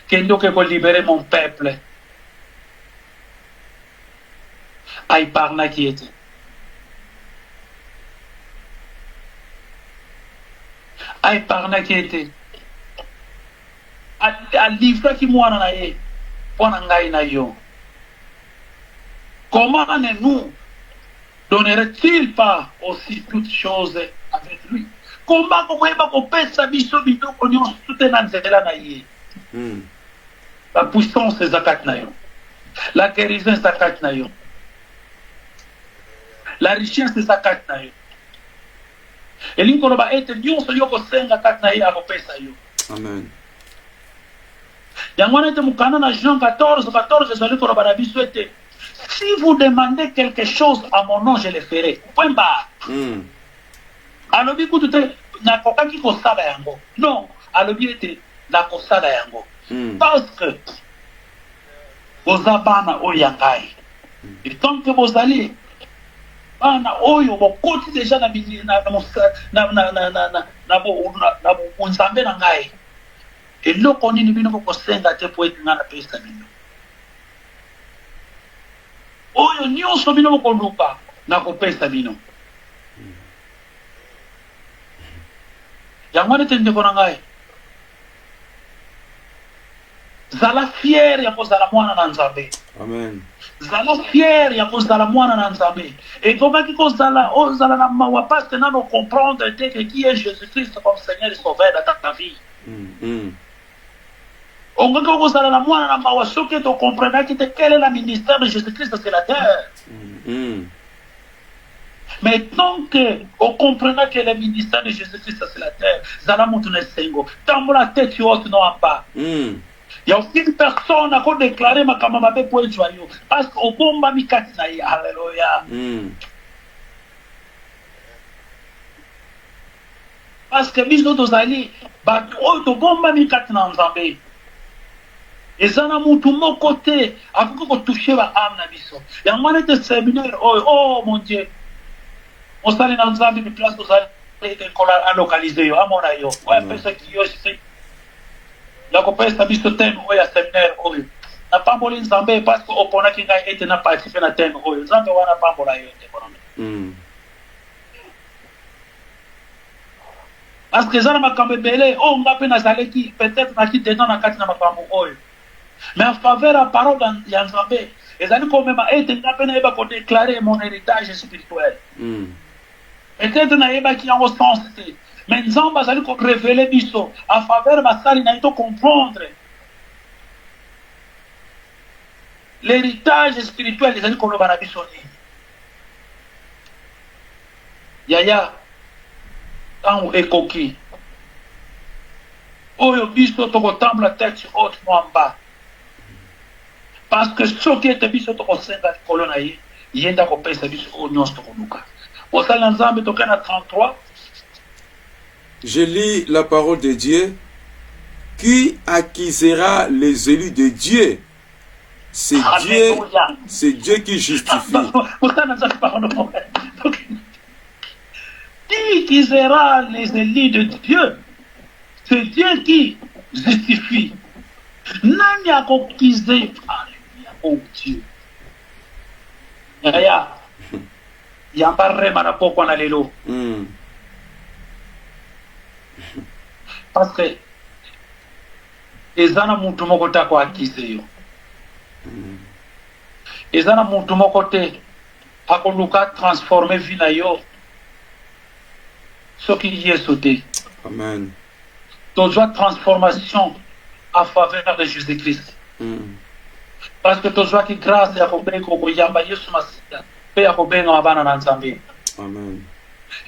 kende oke kolibere mon peuple. Aiparnaki ye te. Aiparnaki ye te. alivraki mwana na ye mpona ngai na yo. Comment ne nous donnerait-il pas aussi toutes choses avec lui? Comment kokoyeba kopesa biso biloko nyonso tute na nzela na ye? La puissance eza kati na yo, la guérison eza kati na yo, la richesse eza kati na yo. Elingi koloba ete nyonso yo kosenga kati na ye akopesa yo. Amen. Yango wana ete mokanda na Jean 14 ezali koloba na biso ete si vous demandez quelque chose à mon nom, je le ferai. Point barre. Alobi kutu te nakokaki kosala yango. Non, alobi ete nakosala yango. Parce que boza bana oyo ya ngai. Et tant que bozali bana oyo bokoti déjà na nzambe na ngai. Eloko nini bino bokosenga te po ete nga napesa bino. Oyo nyonso bino bokoluka nakopesa bino. Yango wana ete ndeko na ngai, zala fier ya kozala mwana na nzambe. Amen. Zala fier ya kozala mwana na nzambe. Ekomaki kozala ozala na mawa paske nano comprendre te que qui est Jésus-Christ comme Seigneur et Sauveur dans ta vie. On va kozala na mwana na mawa soki to comprendre que quel est le ministère de Jésus-Christ sur la terre. Mais tant que on comprend que le ministère de Jésus-Christ sur la terre, zala mutu ne sengo, tambo la tête haute non en bas. Il y a aucune personne à déclarer ma kamamabe pour être joyeux. Parce qu'au bomba mi katinaï, alléluia. Parce que mis nous allons, bah, au bomba mi katina nzambe. Et ça n'a mutu mon côté, avant qu'on touche la âme na biso. Il y a un moment de séminaire, oh mon Dieu. On s'allait dans nzambe de place, nous allons à localiser, à mon aïe. Ouais, parce que yo, c'est. La kopesa biso thème oyo séminaire oyo na pambola nzambe parce que opona ki ngai ete na participer na thème oyo nzambe wana pambola yo te bonome parce que zana makambo ebele o ngape na zaleki peut-être na ki dedans na kati na makambo oyo mais en faveur à parole ya nzambe ezali komema ete ngape na yeba ko déclarer mon héritage spirituel peut-être na yeba ki en sens te. Mais nous avons révélé biso à faveur ma salle na ito comprendre l'héritage spirituel des amis koloba na biso ni yaya tango ekoki oyo biso tokotambula la tête haute mo en bas parce que soki ete biso tokosenga likolo na ye yenda kopesa biso oyo nyonso tokoluka osala nzambe tokena 33. Je lis la parole de Dieu. Qui accusera les élus de Dieu? C'est Dieu qui justifie. Qui accusera les élus de Dieu? C'est Dieu qui justifie. Nani akokizé? Oh Dieu. Yaya. Yambare manapoko na lelo. Parce que ezana mutu moko ta ko akise yo ezana mutu moko te akoluka transformer vie na yo soki yesu te. Amen. Tozwa transformation en faveur de Jésus-Christ parce que tozwa ki grâce ya kobeko koyamba yesu masiya pe ya kobenga abana na nzambe. Amen.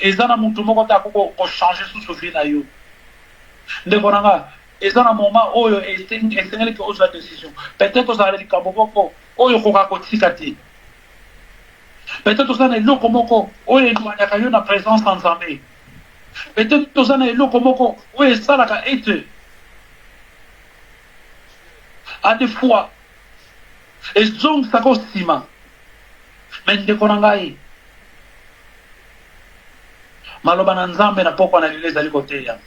Ezana mutu moko ta ko changer sous vie na yo ndeko nanga ezana moment oyo esengeli ke ozwa décision peut-être ozala likambo moko oyo koka kotika te peut-être ozana eloko moko oyo elwanyaka yo na présence ya nzambe peut-être ozana eloko moko oyo esalaka ete à des fois ezongisaka osima me ndeko na ngai maloba na nzambe na pokwa na lelo ezali koteya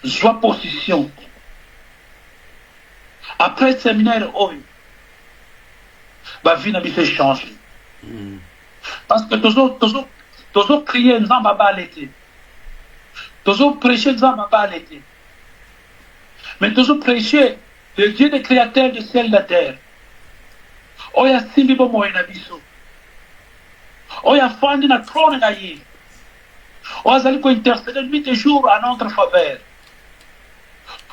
zwa position après séminaire oyo bavi na biso échange parce que tozo crier nzambe abale te tozo prêcher nzambe abale te Mais toujours prêcher le Dieu des créateurs du ciel et de la terre. Oya simbi bo moye na biso. Oya fandi na trône na ye. Oya zali ko intercéder nuit et jour en notre faveur.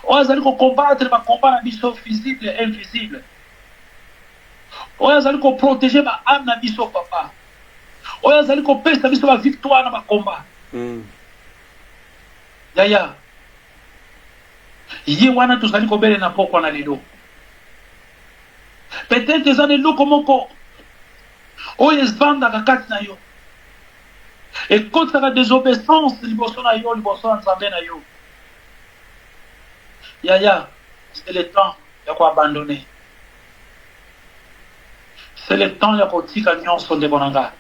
Oya zali ko combattre ma combat na biso visible et invisible. Oya zali ko protéger ma âme na biso papa. Oya zali ko pesa biso ba victoire na ma combat. Yaya. Ye wana tozali kobele na pokwa na lelo. Peut-être eza na eloko moko oyo ezvandaka kati na yo ekotisaka désobéissance liboso na yo liboso na nzambe na yo. Yaya, c'est le temps ya koabandone. C'est le temps ya kotika nyonso ndeko na ngai.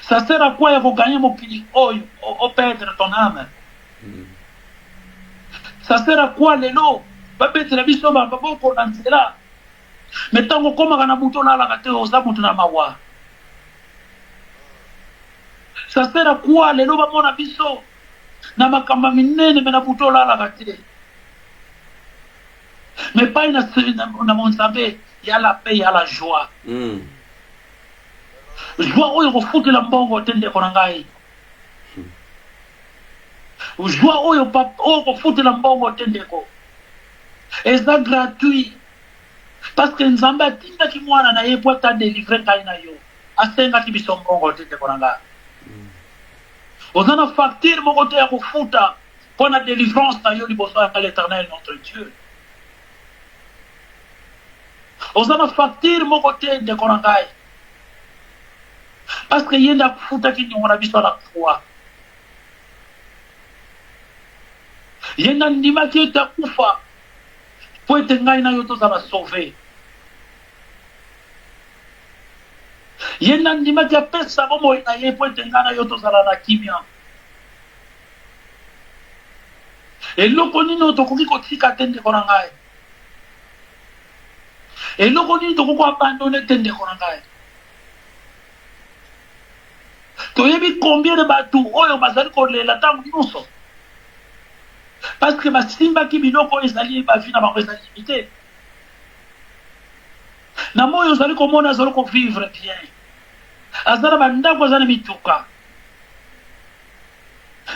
Ça sert à quoi ya koganye mokili oyo operdre ton âme? Ça sert à quoi lelo babetela biso baboko na nzela mais ntango okomaka na butu olalaka te oza mutu na mawa? Ça sert à quoi lelo bamona biso na makambo minene me na butu olalaka te? Mais pas na monzambe ya la paix ya la joie. Joie oyo kofutela mbongo te ndeko na ngai. Joie oyo kofutela mbongo te ndeko. Eza gratuit. Parce que nzambe atindaki mwana na ye po ata délivre ngai na yo. Asengaki biso mbongo te ndeko na ngai. Oza na facture moko te ya kofuta mpo na délivrance na yo liboso ya l'Éternel notre Dieu. Oza na facture moko te ndeko na ngai. Parce que ye nde akufutaki ndingo na biso na croix. Ye nde andimaki ete akufa po ete ngai na yo tozala sauvé. Ye nde andimaki apesa bomoi na ye po ete ngai na yo tozala na kimia. Eloko nini oyo tokoki kotika te ndeko na ngai? Eloko nini tokoki koabandone te ndeko na ngai? Toyebi combien de bato oyo bazali kolela ntango nyonso parce que basimbaki biloko ezali bavi na bango ezali limité. Na moyo ozali komona azali kovivre bien, aza na bandako aza na mituka,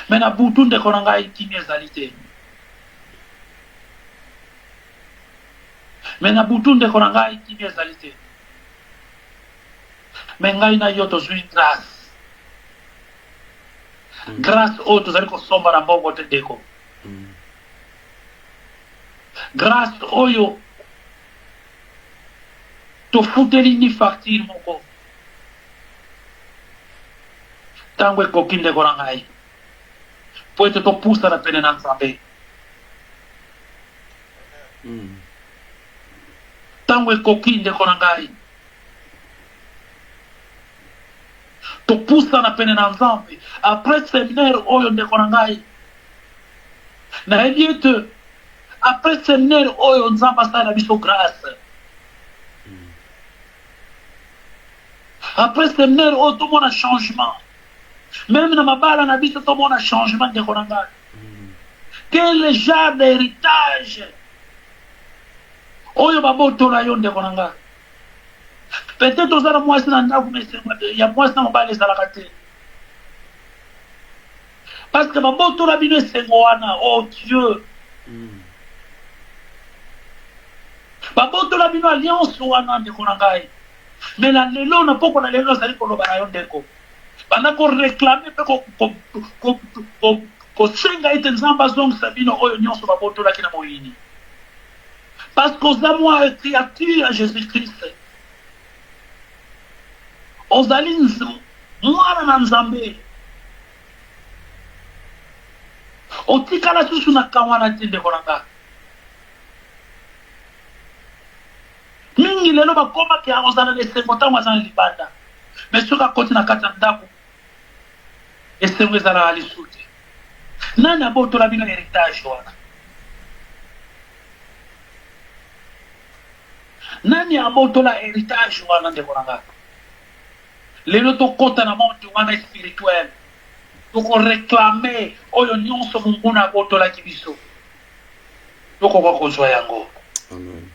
me na butu ndeko na ngai kimia ezali te. Me na butu ndeko na ngai kimia ezali te. Me ngai na yo tozwi grâce. Grâce oyo tozali kosomba na mbongo te ndeko. Grâce oyo tofuteli ni facture moko ntango ekoki ndeko na ngai po ete topusana pene na nzambe. Ntango ekoki ndeko na ngai topusana pene na nzambe. Après séminaire oyo ndeko na ngai nayebi ete après séminaire oyo nzambe asala biso grâce. Après séminaire oyo tomona changement, même na mabala na biso tomona changement ndeko na ngai. Quel genre d'héritage oyo babotola yo ndeko na ngai? Peut-être ozala mwasi na ndako ya mwasi na mobali ezalaka te, parce que babotola bino esengo wana. Oh Dieu, babotola bino alliance wana ndeko na ngai. Mais na lelo na poko na lelo azali koloba na yo ndeko, banda koreklame mpe kosenga ete nzambe azongisa bino oyo nyonso babotolaki na moyini, parce que oza mwa créature ya Jésus-Christ. Ozali mwana na nzambe. Otikala susu na kawana te ndeko na ngai. Mingi lelo bakomaki ozala lesengo ntango aza na libanda, mais soki akoti na kati ya ndako esengo ezalaka lisu te. Nani abotola bino héritage wana? Nani abotola héritage wana ndeko na ngai? Lelo tokota na monde wana spirituel, tokoreklame oyo nyonso Mungu na abotolaki biso. tokoka kozwa yango. Amen.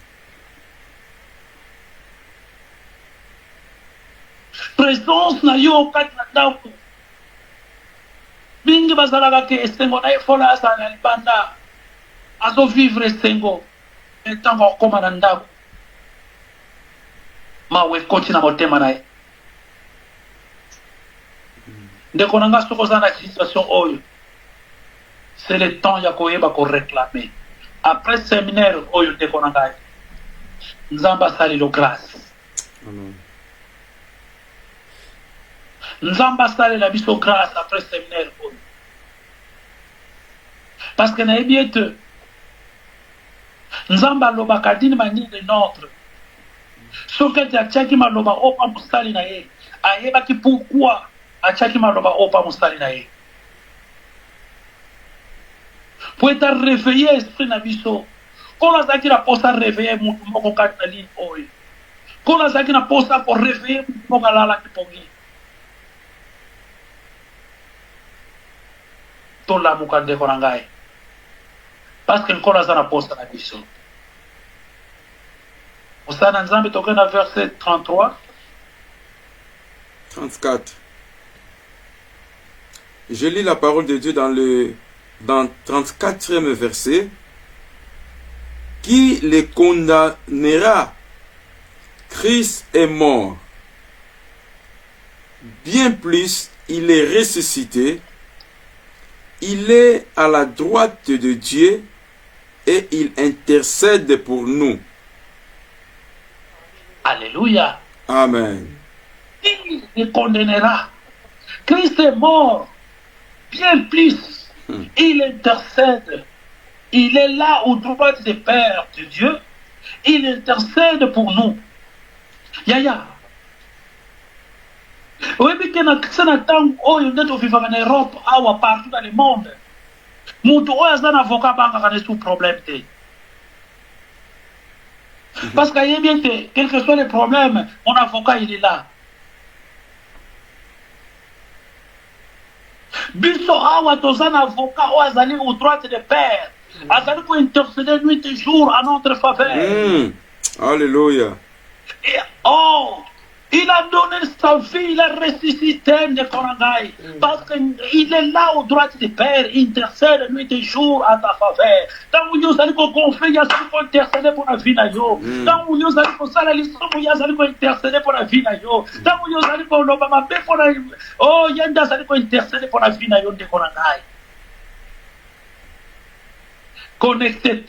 Présence na yo kati na ndako. Mingi bazalaka ke esengo na efola asala ya libanda. Azo vivre esengo. Etango akoma na ndako. Mawe koti na motema na ye. Ndeko na nga soko za na situation oyo. C'est le temps ya koyeba ko réclamer. Après séminaire oyo ndeko na nga. Nzamba sali lo grâce. Amen. Nzamba sali la biso grâce après séminaire oyo. Parce que na ebiete Nzamba loba kadini mani de notre. Soki atiaki maloba opa musali na ye. Ayebaki pourquoi atiaki maloba opa musali na ye. Pour être réveillé esprit na biso. Kola zaki na posa réveiller mutu moko kati na ligne oyo. Kola zaki na posa ko réveiller mutu moko lala kipongi. Tola mukande ko ngai. Parce que kola za na posa na biso. Osana Nzambe toke na verset 33. 34. Je lis la parole de Dieu dans 34e verset. Qui les condamnera? Christ est mort. Bien plus, il est ressuscité. Il est à la droite de Dieu et il intercède pour nous. Alléluia. Amen. Qui les condamnera? Christ est mort. Bien plus, il intercède. Il est là au droit des Pères de Dieu. Il intercède pour nous. Yaya. Oui, mais que na temps où il est vivant en Europe, ou partout dans le monde. Mon tour est un avocat banque sous problème. Parce qu'il y a bien que, quel que soit le problème, mon avocat il est là. Biso awa tozan avocat ou azali au droit des pères. Azali pour intercéder nuit et jour à notre faveur. Alléluia. Et oh, il a donné sa vie, il a ressuscité de Korangai. Parce qu'il est là au droit des pères, il intercède nuit et jour à ta faveur. Tant que nous allons confier, il allons intercéder pour la vie na yo. Tant que nous allons faire la liste, il allons intercéder pour la vie na yo. Tant que nous allons faire l'obama pour la oh, il y a allons intercéder pour la vie na yo de Korangai. Connecté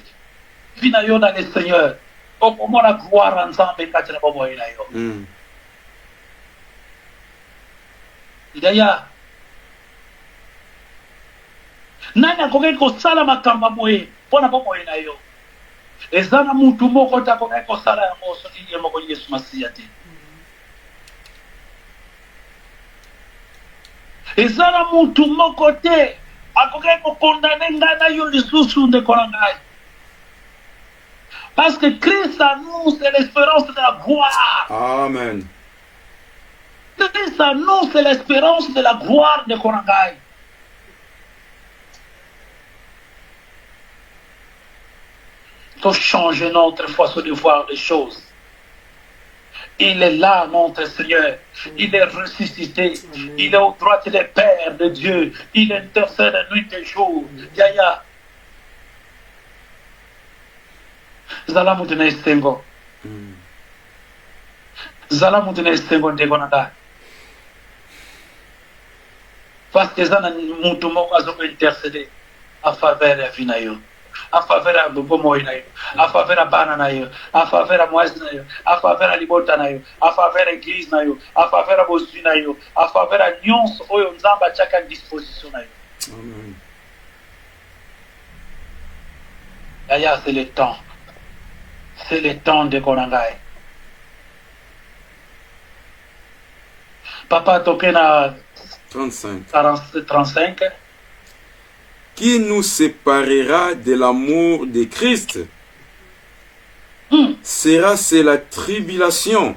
vie na yo dans le Seigneur. Au moment la gloire ensemble quand tu n'as pas moyen na yo. Yaya nani akoki kosala makambo moye mpona bomoi na yo eza na mutu moko te akoki kosala yango soki ye moko Yesu Masiya te eza na mutu moko te akoki kokondane ngai na yo lisusu ndeko na ngai parce que Christ à nous c'est l'espérance de la gloire. Amen. Christ à nous, c'est l'espérance de la gloire de Korangai. Il faut changer notre façon de voir les choses. Il est là, notre Seigneur. Il est ressuscité. Il est au droit des Pères de Dieu. Il intercède nuit et jour. Yaya. Zala mutune estengo. Zala mutune estengo ndeko nanga. Parce que ça n'a mutu moko azoko intercéder à faveur de la vie na yo, à faveur de bobo moyi na yo, à faveur de bana na yo, à faveur de moise na yo, à faveur de libota na yo, à faveur de l'église na yo, à faveur de bosui na yo, à faveur de nyonso oyo nzamba chaka disposition na yo. Amen. Yaya, c'est le temps. C'est le temps de Korangai. Papa Tokena 35. Qui nous séparera de l'amour de Christ? Sera-ce la tribulation,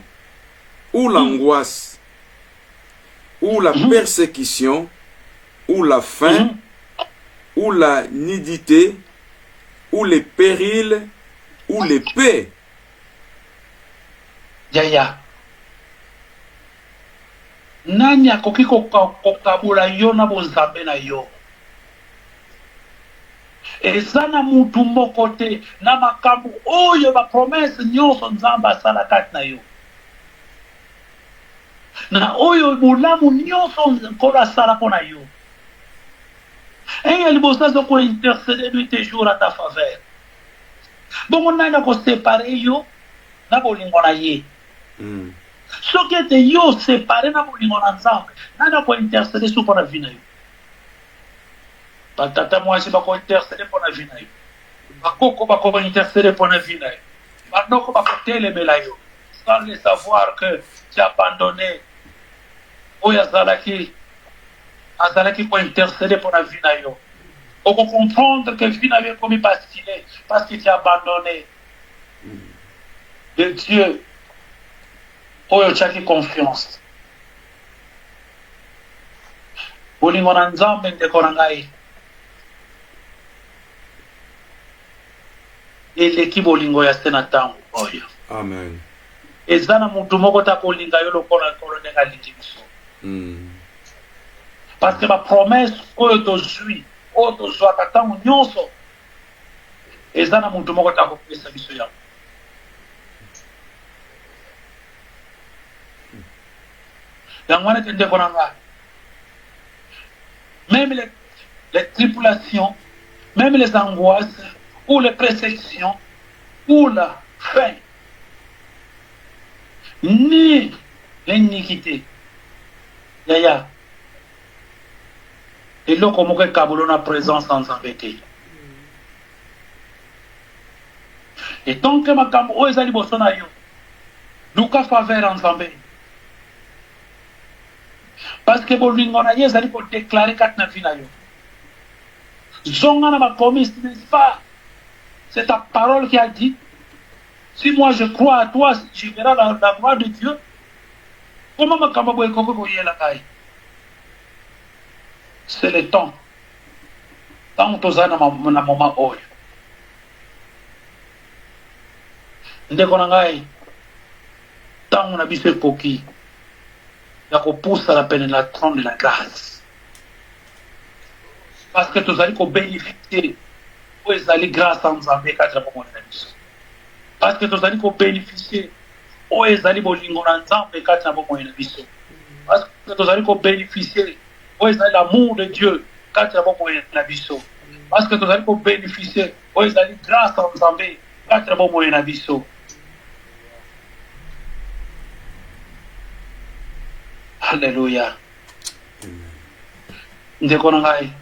ou l'angoisse, ou la persécution, ou la faim, ou la nudité, ou les périls, ou l'épée. Yaya. Nani akoki kokabula yo na bonzambe na yo. Eza na mutu moko te na makambo oyo bapromese nyonso nzambe asala kati na yo. Na oyo bolamu nyonso nkolo asala mpo na yo. Eya liboso azoko intercéder nuit et jour à ta faveur. Bongo nani akosepare yo na bolingo na ye. Soki ete yo separe na bolingo na nzambe, nani akointercéder so mpo na vi na yo. Batata mwasi bakointercéder mpo na vi na yo. Bakoko bakointercéder mpo na vi na yo. Banoko bakotelemela yo. Sans le savoir que tu as abandonné. Oyo azalaki pour intercéder pour la vie na yo. On peut comprendre que vie na yo comme basculé parce qu'il t'a abandonné. De Dieu. Oyo chaki confiance. Bolingo na nzambe ndeko na ngai. Eleki bolingo ya sena tango oyo. Amen. Ezana mutu moko ta kolinga yo lokola ndenga likibiso. Parce que ma promesse oyo tozwi oyo tozwaka ntango nyonso eza na mutu moko ta kopesa biso yango. Yango wana te ndeko na ngai. Même les tribulations, même les angoisses, ou les persécutions, ou la faim, ni l'iniquité. Yaya. Et là, comme on kabolo na présence en zambete. Et tant que ma kambo o ezali bosona yo, luka faveur en zambé. Parce que bolingo na yo ezali pour déclarer kat na vie na yo. Zonga na ma promesse, n'est-ce pas? C'est ta parole qui a dit. Si moi je crois à toi, je verrai la gloire de Dieu. Comment ma kambo ekoko koye la kai? C'est le temps. Tant que na moment oyo. Ndeko na ngai. Tant na biso ekoki. Ya kopusa la pénétration de la grâce. Parce que tozali ko bénéficier. O ezali grâce en Nzambe kati na bomoi na biso. Parce que tozali ko bénéficier. O ezali bolingo na Nzambe kati na bomoi na biso. Parce que tozali ko bénéficier. O ezali l'amour de Dieu kati na bomoi na biso. Parce que tozali ko bénéficier. O ezali grâce en Nzambe kati na bomoi na biso. Alléluia. Ndeko na ngai.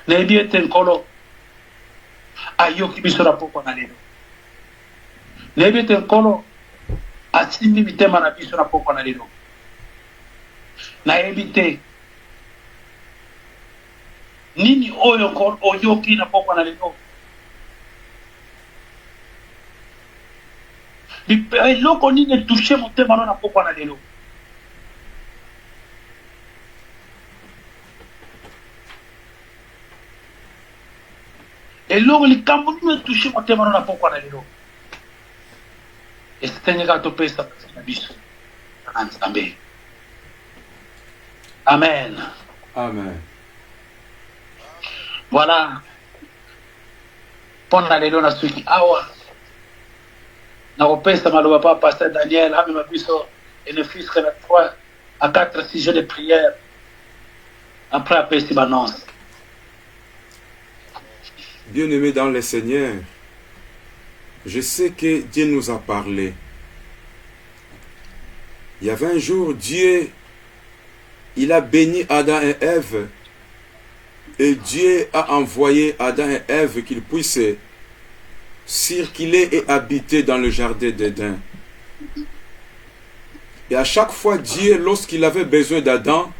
Nebi ete nkolo ayoki biso na poko na lelo. Nebi ete nkolo asimbi mitema na biso na poko na lelo. Nayebi te nini oyo oyoki na poko na lelo. Eloko nini etouche motema na poko na lelo. Et l'eau, les cambouis me touchent mon témoin na poko na lelo. Et c'est un gars to pesa na biso. Nzambe. Amen. Amen. Voilà. Pona lelo na suki awa. Na opesa maloba pa pasteur Daniel ame mabiso et le fils que 3 à 4 sujets de prière. Après apesi banance. Bien-aimés dans le Seigneur, je sais que Dieu nous a parlé. Il y avait un jour, Dieu, il a béni Adam et Ève. Et Dieu a envoyé Adam et Ève qu'ils puissent circuler et habiter dans le jardin d'Éden. Et à chaque fois, Dieu, lorsqu'il avait besoin d'Adam,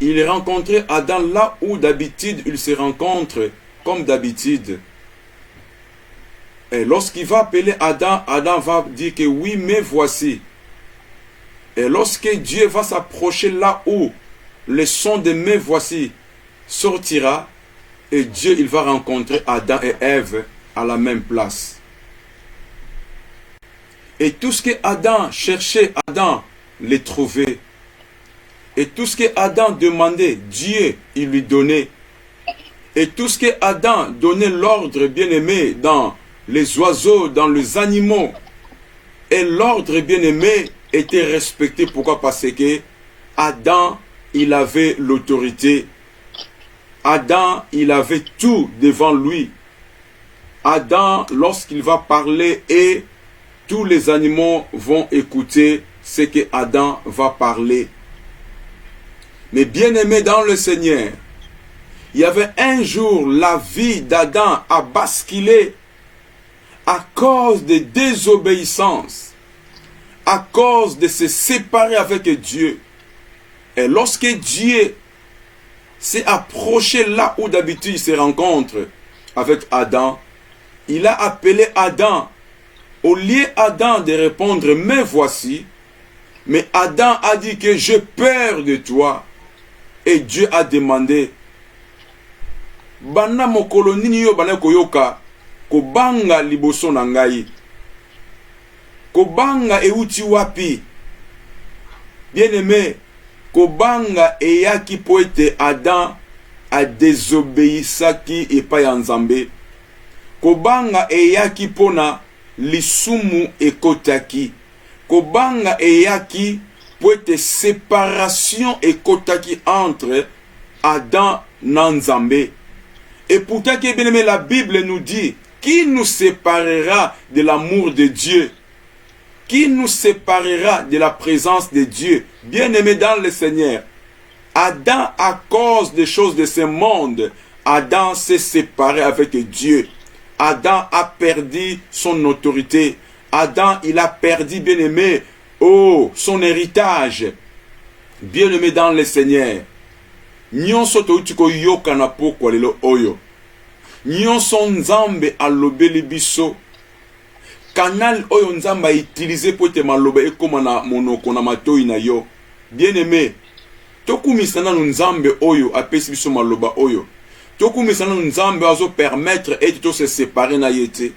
il rencontrait Adam là où d'habitude il se rencontre comme d'habitude. Et lorsqu'il va appeler Adam, Adam va dire que oui, mais voici. Et lorsque Dieu va s'approcher là où le son de mais voici sortira, Et Dieu, il va rencontrer Adam et Ève à la même place. Et tout ce que Adam cherchait, Adam les trouvait. Et tout ce que Adam demandait, Dieu, il lui donnait. Et tout ce que Adam donnait l'ordre bien-aimé dans les oiseaux, dans les animaux. Et l'ordre bien-aimé était respecté. Pourquoi? Parce que Adam, il avait l'autorité. Adam, il avait tout devant lui. Adam, lorsqu'il va parler, et tous les animaux vont écouter ce que Adam va parler. Mais bien-aimé dans le Seigneur, il y avait un jour, la vie d'Adam a basculé à cause de désobéissance, à cause de se séparer avec Dieu. Et lorsque Dieu s'est approché là où d'habitude il se rencontre avec Adam, il a appelé Adam. Au lieu Adam de répondre, mais voici, mais Adam a dit que j'ai peur de toi. Et Dieu a demandé, bana mokolo nini yo bana koyoka kobanga liboso na ngai, kobanga euti wapi? Bien-aimé, kobanga eyaki po ete Adam a désobéissaki epai ya Nzambe. Kobanga eyaki pona lisumu ekotaki. Kobanga eyaki po ete séparation ekotaki entre Adam na Nzambe. Et pourtant, bien-aimé, la Bible nous dit, qui nous séparera de l'amour de Dieu? Qui nous séparera de la présence de Dieu? Bien-aimé dans le Seigneur, Adam, à cause des choses de ce monde, Adam s'est séparé avec Dieu. Adam a perdu son autorité. Adam, il a perdu, bien-aimé, son héritage. Bien-aimé dans le Seigneur, nyonso touti ko yoka na pokwa lelo oyo, nyonso Nzambe alobeli biso, canal oyo Nzambe a utilisé pour te maloba ekoma na monoko na matoi na yo. Bien-aimé, tokumisa na Nzambe oyo apesi biso maloba oyo. Tokumisa na Nzambe azo permettre ete to se séparer na yete.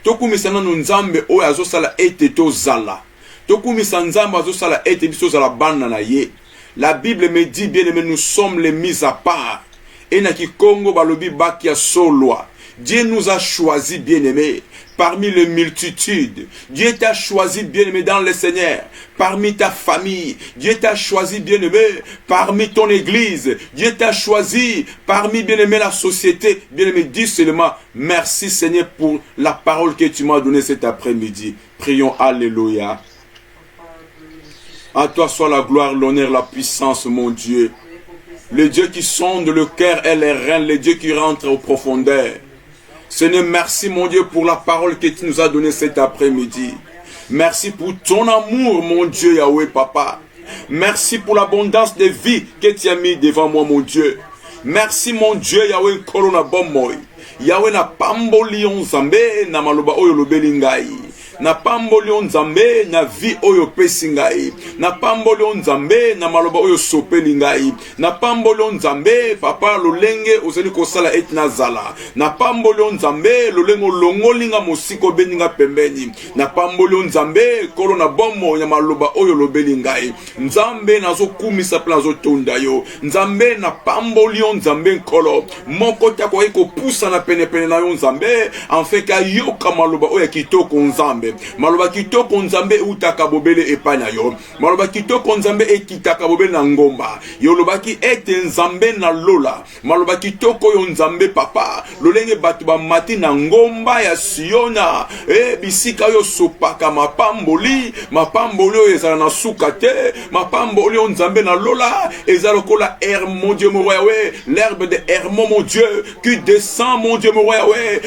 Tokumisa na Nzambe oyo azo sala ete to zala. Tokumisa Nzambe azo sala ete biso zala bana na ye. La Bible me dit, bien-aimé, nous sommes les mis à part. Et na ki Congo balobi bakia solwa. Dieu nous a choisi, bien-aimé, parmi les multitudes. Dieu t'a choisi, bien-aimé, dans le Seigneur, parmi ta famille. Dieu t'a choisi, bien-aimé, parmi ton église. Dieu t'a choisi parmi, bien-aimé, la société. Bien-aimé, dis seulement, merci Seigneur pour la parole que tu m'as donnée cet après-midi. Prions, alléluia. À toi soit la gloire, l'honneur, la puissance, mon Dieu. Le Dieu qui sonde le cœur et les reins, le Dieu qui rentre aux profondeurs. Seigneur, merci, mon Dieu, pour la parole que tu nous as donnée cet après-midi. Merci pour ton amour, mon Dieu, Yahweh, Papa. Merci pour l'abondance de vie que tu as mis devant moi, mon Dieu. Merci, mon Dieu, Yahweh, Korona Bomoy. Yahweh na pamboli on Nzambe na maloba oyo lobeli ngai. Na pamboli on Nzambe na vie oyo pesi ngai. Na pamboli on Nzambe na maloba oyo sopeli ngai. Na pamboli on Nzambe papa lolenge ozali kosala eti na zala. Na pamboli on Nzambe lolengo longolinga mosiko beninga pembeni. Na pamboli on Nzambe kolo na bomo ya maloba oyo lobeli ngai. Nzambe nazo kumisa pla nazo tonda yo. Nzambe na pamboli on Nzambe nkolo. Moko tako eko pusa na pene na yo Nzambe. Enfin ka yoka maloba oyo kitoko Nzambe. Maloba kitoko Nzambe utaka bobele epana yo. Maloba kitoko Nzambe ekitaka bobele na ngomba. Yolobaki ete Nzambe na lola. Maloba kitoko yo Nzambe papa. Lolenge batu ba mati na ngomba ya Siona. Bisika yo sopaka mapamboli. Mapamboli yo ezala na sukate. Mapamboli yo Nzambe na lola. Ezala kola mon Dieu mon roi Yahweh. L'herbe de Hermon mon Dieu. Qui descend mon Dieu mon roi Yahweh.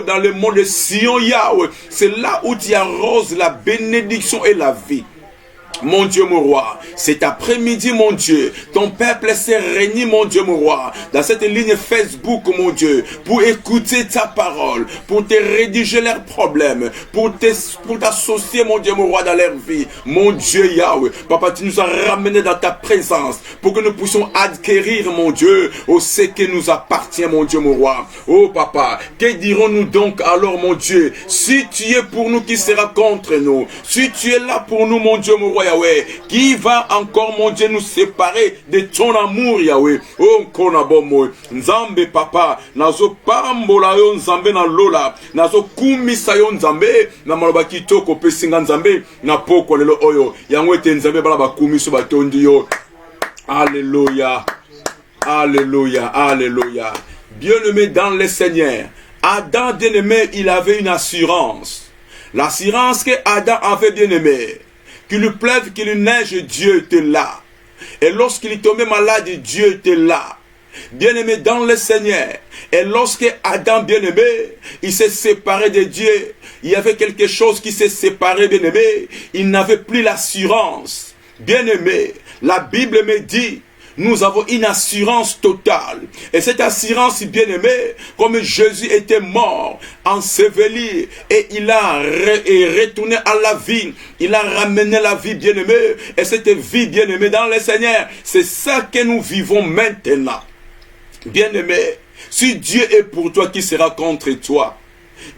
Dans le monde de Sion Yahweh. C'est là où tu arroses la bénédiction et la vie. Mon Dieu, mon roi, cet après-midi, mon Dieu, ton peuple s'est réuni, mon Dieu, mon roi, dans cette ligne Facebook, mon Dieu, pour écouter ta parole, pour te rédiger leurs problèmes, pour t'associer, mon Dieu, mon roi, dans leur vie. Mon Dieu, Yahweh, Papa, tu nous as ramenés dans ta présence pour que nous puissions acquérir, mon Dieu, ce qui nous appartient, mon Dieu, mon roi. Oh, Papa, que dirons-nous donc alors, mon Dieu, si tu es pour nous, qui sera contre nous? Si tu es là pour nous, mon Dieu, mon roi, Yahweh, qui va encore, mon Dieu, nous séparer de ton amour, Yahweh? Oh, konabomo, Nzambe, Papa, nazo pambola yo Nzambe na lola, nazo kumisa yo Nzambe, na maloba kitoko pesinga Nzambe, na poko lelo oyo, yango ete Nzambe bala bakumiso batondi yo. Alléluia, alléluia, alléluia. Bien-aimé dans le Seigneur, Adam bien-aimé, il avait une assurance. L'assurance que Adam avait bien-aimé. Qu'il pleuve, qu'il neige, Dieu était là. Et lorsqu'il tombait malade, Dieu était là. Bien-aimé dans le Seigneur. Et lorsque Adam, bien-aimé, il s'est séparé de Dieu, il y avait quelque chose qui s'est séparé, bien-aimé. Il n'avait plus l'assurance. Bien-aimé, la Bible me dit, nous avons une assurance totale. Et cette assurance, bien-aimée, comme Jésus était mort, enseveli, et il a retourné à la vie. Il a ramené la vie, bien-aimée. Et cette vie, bien-aimée, dans le Seigneur, c'est ça que nous vivons maintenant. Bien-aimé, si Dieu est pour toi, qui sera contre toi?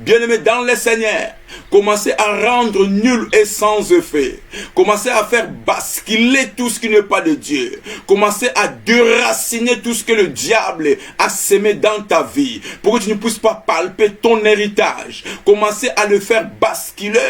Bien-aimé dans le Seigneur, commencez à rendre nul et sans effet. Commencez à faire basculer tout ce qui n'est pas de Dieu. Commencez à déraciner tout ce que le diable a semé dans ta vie, pour que tu ne puisses pas palper ton héritage. Commencez à le faire basculer.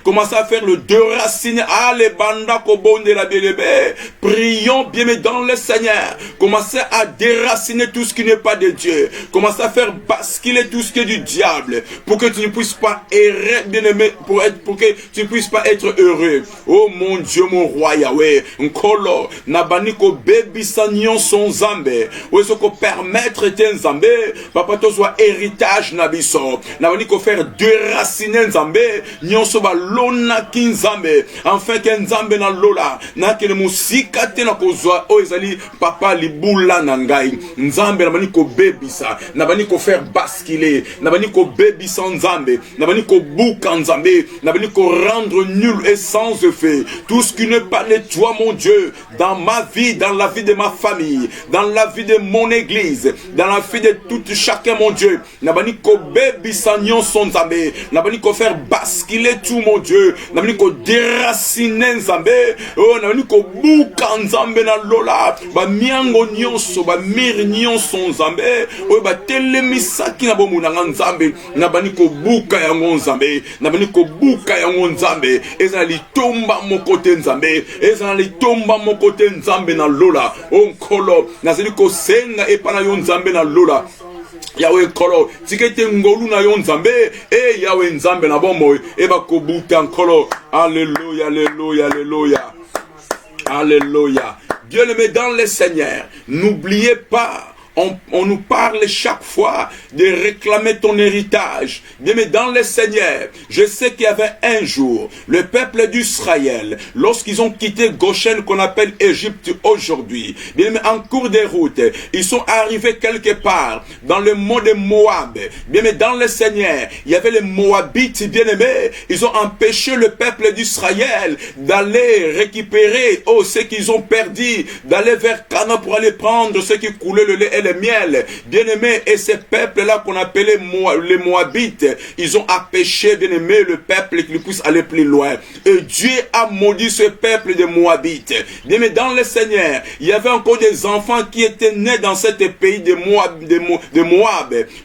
Commencez à faire le déraciner. Allez, banda kobonde la bébé. Prions, bien-aimé dans le Seigneur. Commencez à déraciner tout ce qui n'est pas de Dieu. Commencez à faire basculer tout ce qui est du diable, pour que tu ne puisses pas errer, bien-aimé, pour que tu ne puisses pas être heureux. Oh mon Dieu, mon roi Yahweh, nkolo, nabaniko bebi sanyon son zambe, ou est-ce qu'on permettre ten zambe, papa to soit héritage nabiso, nabaniko faire déraciner zambe, nyon soba lona kin zambe, enfin ken zambe na lola, na kene musika te na kozwa, o ezali papa libula nangai, nzambe nabaniko bebi sa, nabaniko faire basculer, nabaniko bebi sans Nzambe, nabani ko bouka Nzambe, nabani ko rendre nul et sans effet tout ce qui n'est pas de toi, mon Dieu, dans ma vie, dans la vie de ma famille, dans la vie de mon église, dans la vie de tout chacun, mon Dieu. Nabani ko bebi sanyon son Nzambe, nabani ko faire basculer tout, mon Dieu, nabani ko déraciner Nzambe, oh nabani ko bouka Nzambe na lola, ba miango nyonso, ba mir nyonso Nzambe, oh ba telemisaki na bomuna Nzambe, nabani ko buka yango Nzambe, nabani ko buka yango Nzambe, ezali tomba mokote Nzambe, ezali tomba mokote Nzambe na lola, onkolo, nazali ko senga epana yo Nzambe na lola. Yahweh kolo, tikete ngolu na yo Nzambe, Yahweh Nzambe na bomo, eba ko buka nkolo. Alléluia, alléluia, alléluia. Alléluia. Bien-aimé dans le Seigneur, n'oubliez pas, on nous parle chaque fois de réclamer ton héritage. Bien, mais dans le Seigneur, je sais qu'il y avait un jour, le peuple d'Israël, lorsqu'ils ont quitté Goshen, qu'on appelle Égypte aujourd'hui, bien, mais en cours de route, ils sont arrivés quelque part dans le mont de Moab. Bien, mais dans le Seigneur, il y avait les Moabites, bien aimés. Ils ont empêché le peuple d'Israël d'aller récupérer ce qu'ils ont perdu, d'aller vers Canaan pour aller prendre ce qui coulait le lait et le miel. Bien-aimé, et ces peuples-là qu'on appelait les Moabites, ils ont empêché, bien-aimé, le peuple qu'il puisse aller plus loin. Et Dieu a maudit ce peuple de Moabites. Bien-aimé, dans le Seigneur, il y avait encore des enfants qui étaient nés dans ce pays de Moab.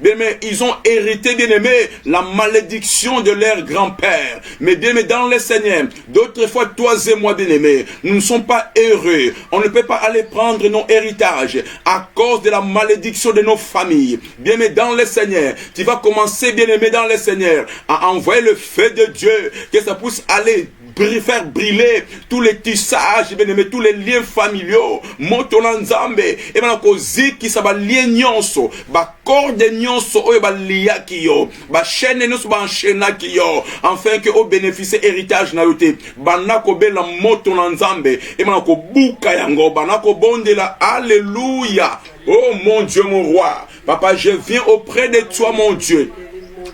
Bien-aimé, ils ont hérité, bien-aimé, la malédiction de leur grand-père. Mais bien-aimé, dans le Seigneur, d'autres fois, toi et moi, bien-aimé, nous ne sommes pas heureux. On ne peut pas aller prendre nos héritages à cause de la malédiction de nos familles. Bien-aimé dans le Seigneur, tu vas commencer, bien-aimé dans le Seigneur, à envoyer le feu de Dieu, que ça puisse aller faire briller tous les tissages, bien-aimé, tous les liens familiaux, motola nzambe, et bien ko ziki sa ba lien nyonso, ba corde nyonso oyo ba liaki yo, ba chaîne nyonso ba enchaînaki yo, afin que au bénéfice héritage na yote, banako bela motola nzambe, et bien ko buka yango, banako bondela, alléluia. Oh mon Dieu, mon roi, papa, je viens auprès de toi, mon Dieu.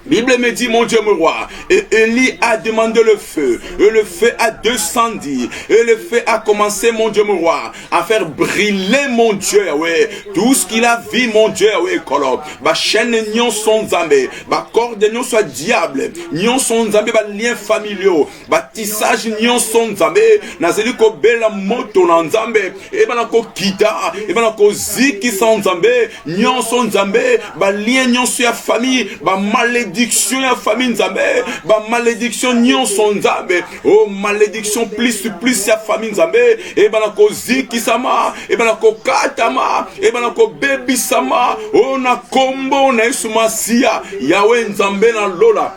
Bible me dit, mon Dieu, mon roi, et Élie a demandé le feu, et le feu a descendu, et le feu a commencé, mon Dieu, mon roi, à faire brûler, mon Dieu, ouais, tout ce qu'il a vu, mon Dieu, ouais, kolo, ba chaîne nyon son zambé, ba corde nyon soit diable, nyon son zambé, ba lien familiaux, ba tissage nyon son zambé, nazeli ko bela moto nan zambé, et ba ko kita, et ba ko ziki son zambé, nyon son zambé, ba lien nyon soit famille, ba malédiction ya famille nzambe, ba malédiction nyon son nzambe, oh malédiction plus ya famille nzambe, et ba ko ziki sama, et ba ko katama, et ba ko baby sama, oh na kombo na Yesu Masia, Yahweh nzambe na lola.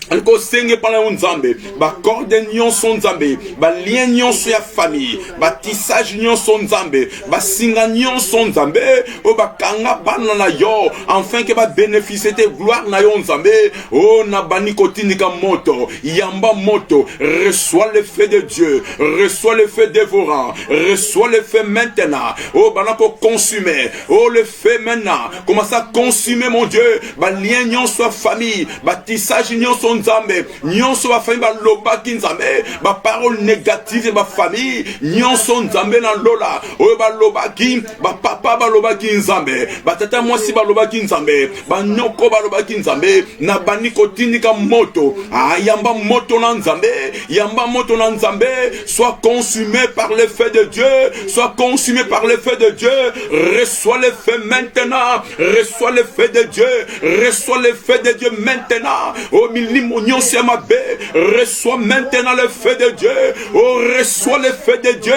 Alko senge pala nzambe, ba corde nyon son nzambe, ba lien nyon so ya famille, ba tissage nyon son nzambe, ba singa nyon son nzambe, o ba kanga bana na yo, afin que ba bénéficier de gloire na yo nzambe, o na bani kotinika moto, yamba moto, reçois le feu de Dieu, reçois le feu dévorant, reçois le feu maintenant, o bana ko consumer, o le feu maintenant, commence à consumer mon Dieu, ba lien nyon so famille, ba tissage nyon son nzambe, nyonso ba famille ba lobaki nzambe, ba parole négative ba famille, nyonso nzambe na lola, oyo ba lobaki, ba papa ba lobaki nzambe, ba tata mwasi ba lobaki nzambe, ba nyoko ba lobaki nzambe, na bani kotinika moto, yamba moto na nzambe, yamba moto na nzambe, soit consumé par le feu de Dieu, soit consumé par le feu de Dieu, reçois le feu maintenant, reçois le feu de Dieu, reçois le feu de Dieu maintenant, oh reçois maintenant le feu de Dieu. Oh, reçois le feu de Dieu.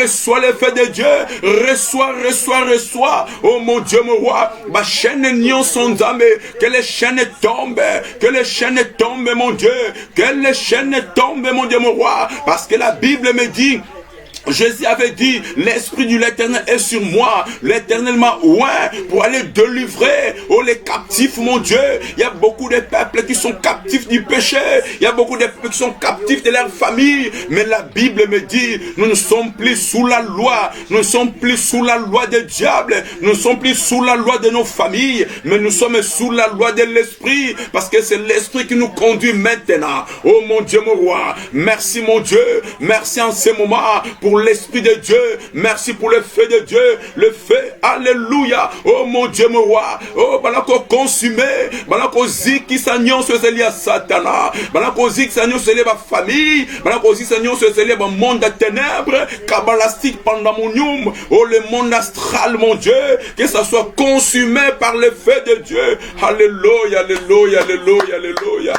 Reçois le feu de Dieu. Reçois. Oh mon Dieu, mon roi. Ma chaîne nyon son zame. Que les chaînes tombent. Que les chaînes tombent, mon Dieu. Que les chaînes tombent, mon Dieu, mon roi. Parce que la Bible me dit, Jésus avait dit, l'Esprit de l'Éternel est sur moi. L'Éternel m'a oint pour aller délivrer les captifs, mon Dieu. Il y a beaucoup de peuples qui sont captifs du péché. Il y a beaucoup de peuples qui sont captifs de leur famille. Mais la Bible me dit, nous ne sommes plus sous la loi. Nous ne sommes plus sous la loi des diables. Nous ne sommes plus sous la loi de nos familles. Mais nous sommes sous la loi de l'Esprit. Parce que c'est l'Esprit qui nous conduit maintenant. Oh mon Dieu, mon roi. Merci mon Dieu. Merci en ce moment pour l'Esprit de Dieu, merci pour le feu de Dieu, le feu, alléluia, oh mon Dieu, mon roi, oh, balako consumé, balako ziki sanyon se zeli à Satana, balako ziki sanyon se zeli à famille, balako ziki sanyon se zeli à monde de ténèbres, kabalastique pandamonium, oh, le monde astral, mon Dieu, que ça soit consumé par le feu de Dieu, alléluia, alléluia, alléluia, alléluia.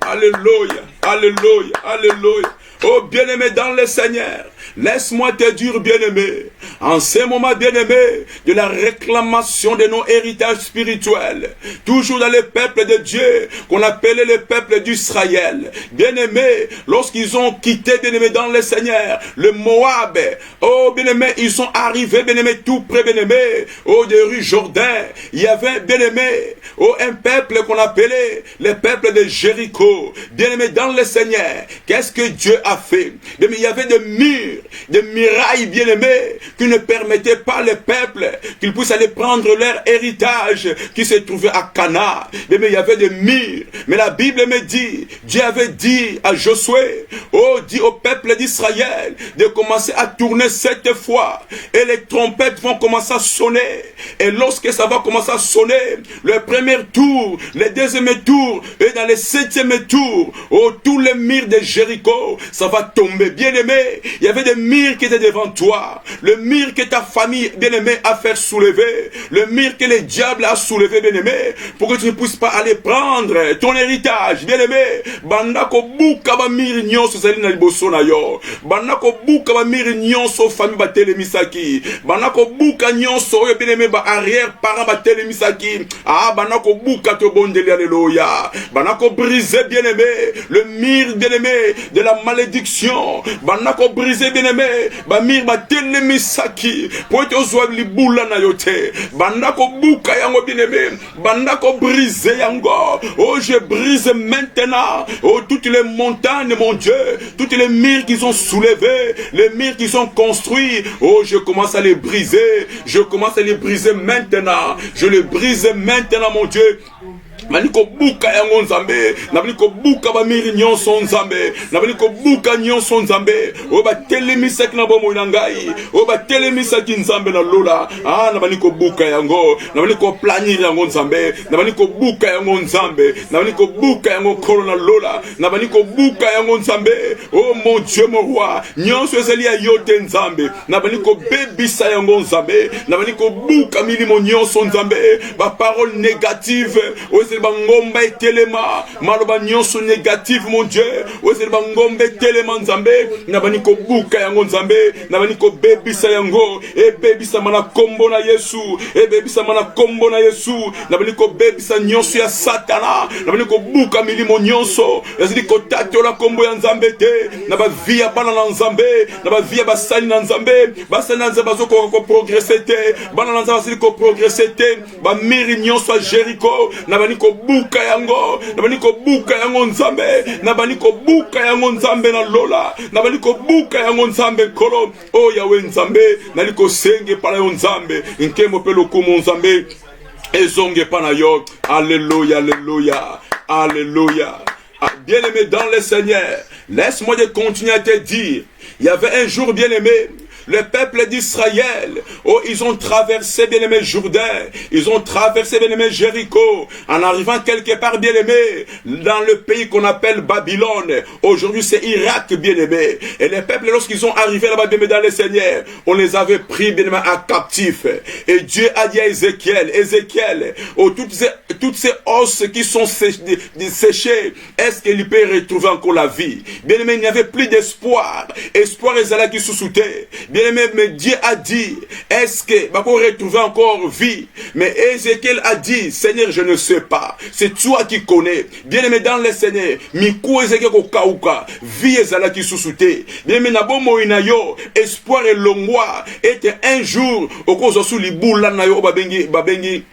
Alléluia, alléluia, alléluia. Oh bien-aimé dans le Seigneur, laisse-moi te dire, bien-aimé, en ce moment, bien-aimé, de la réclamation de nos héritages spirituels, toujours dans le peuple de Dieu, qu'on appelait le peuple d'Israël. Bien-aimé, lorsqu'ils ont quitté, bien-aimé, dans le Seigneur, le Moab, oh bien-aimé, ils sont arrivés, bien-aimé, tout près, bien-aimé, oh de rue Jourdain, il y avait, bien-aimé, oh un peuple qu'on appelait le peuple de Jéricho. Bien-aimé, dans le Seigneur, qu'est-ce que Dieu a fait? Bien-aimé, il y avait des murs, des murailles, bien-aimés, qui ne permettaient pas les peuples qu'ils puissent aller prendre leur héritage qui se trouvait à Cana. Mais il y avait des murs. Mais la Bible me dit, Dieu avait dit à Josué, oh, dit au peuple d'Israël de commencer à tourner 7 fois. Et les trompettes vont commencer à sonner. Et lorsque ça va commencer à sonner, le premier tour, le deuxième tour, et dans le 7e tour, oh, tous les murs de Jéricho, ça va tomber. Bien aimé, il y avait le mur qui était devant toi, le mur que ta famille, bien-aimé, a fait soulever, le mur que le diable a soulevé, bien-aimé, pour que tu ne puisses pas aller prendre ton héritage, bien-aimé. Bandako buka ba mur nyonso zali na liboso na yo. Bandako buka ba mur nyonso famille ba telemisaki. Bandako buka nyonso oyo bien-aimé ba arrière parents ba telemisaki. Ah, bandako buka to bondeli, alléluia. Bandako briser, bien-aimé, le mur, bien-aimé, de la malédiction. Bandako briser, bien-aimé, ba mur ba telemisaki. Pour te ozwa libula na yote. Bandako buka yango, bien-aimé. Bandako briser yango. Oh, je brise maintenant, oh, toutes les montagnes, mon Dieu, toutes les murs qui sont soulevés, les murs qui sont construits, oh, je commence à les briser, je commence à les briser maintenant, je les brise maintenant, mon Dieu. Nabaliko buka yango nzambe, nabaliko buka ba miri nyonso nzambe, nabaliko buka nyonso nzambe, o ba telemisaki na bomo na ngai, o ba telemisaki nzambe na lola, ah nabaliko buka yango, nabaliko planir yango nzambe, nabaliko buka yango nzambe, nabaliko buka yango kolo na lola, nabaliko buka yango nzambe, oh mon Dieu mon roi, nyonso ezali ya yote nzambe, nabaliko bebisa yango nzambe, nabaliko buka milimo nyonso nzambe, ba parole négative, bangomba etelema maloba nyonso négative mon Dieu ozeli bangomba etelema nzambe nabani ko buka yango nzambe nabani ko bebisa yango ebebisa mana kombo na Yesu ebebisa mana kombo na Yesu nabani ko bebisa nyonso ya satana nabani ko buka milimo nyonso ezeli ko tatola kombo ya nzambe te naba via bana na nzambe naba via basali na nzambe basali na nzambe bazoko ko progresser te bana na nzambe ko progresser te ba miri nyonso a Jericho nabani ko buka yango nabani ko buka yango nzambe nabani ko buka yango nzambe na lola nabani ko buka yango nzambe kolo o yawe nzambe naliko senge para yo nzambe nkemo pe lokumu nzambe ezonge pana yo alléluia alléluia alléluia. Bien-aimé dans le Seigneur, laisse-moi de continuer à te dire, il y avait un jour bien-aimé, le peuple d'Israël, oh, ils ont traversé, bien-aimé, Jourdain, ils ont traversé, bien-aimé, Jéricho, en arrivant quelque part, bien-aimé, dans le pays qu'on appelle Babylone. Aujourd'hui, c'est Irak, bien-aimé. Et les peuples, lorsqu'ils sont arrivés là-bas, bien-aimé, dans le Seigneur, on les avait pris, bien-aimé, à captif. Et Dieu a dit à Ézéchiel, oh, toutes ces os qui sont séchés, est-ce qu'il peut retrouver encore la vie? Bien-aimé, il n'y avait plus d'espoir. Espoir, Ezala qui sous-soutait. Bien-aimé, mais Dieu a dit, est-ce que va retrouver encore vie? Mais Ézéchiel a dit, Seigneur, je ne sais pas. C'est toi qui connais. Bien-aimé, dans le Seigneur, Mikou Ézéchiel kokauka, vie Ezala qui sous-soutait. Bien-aimé, nabo moinayo, espoir et longwa, était un jour, au cause de sous les boules là, nayo, babengi,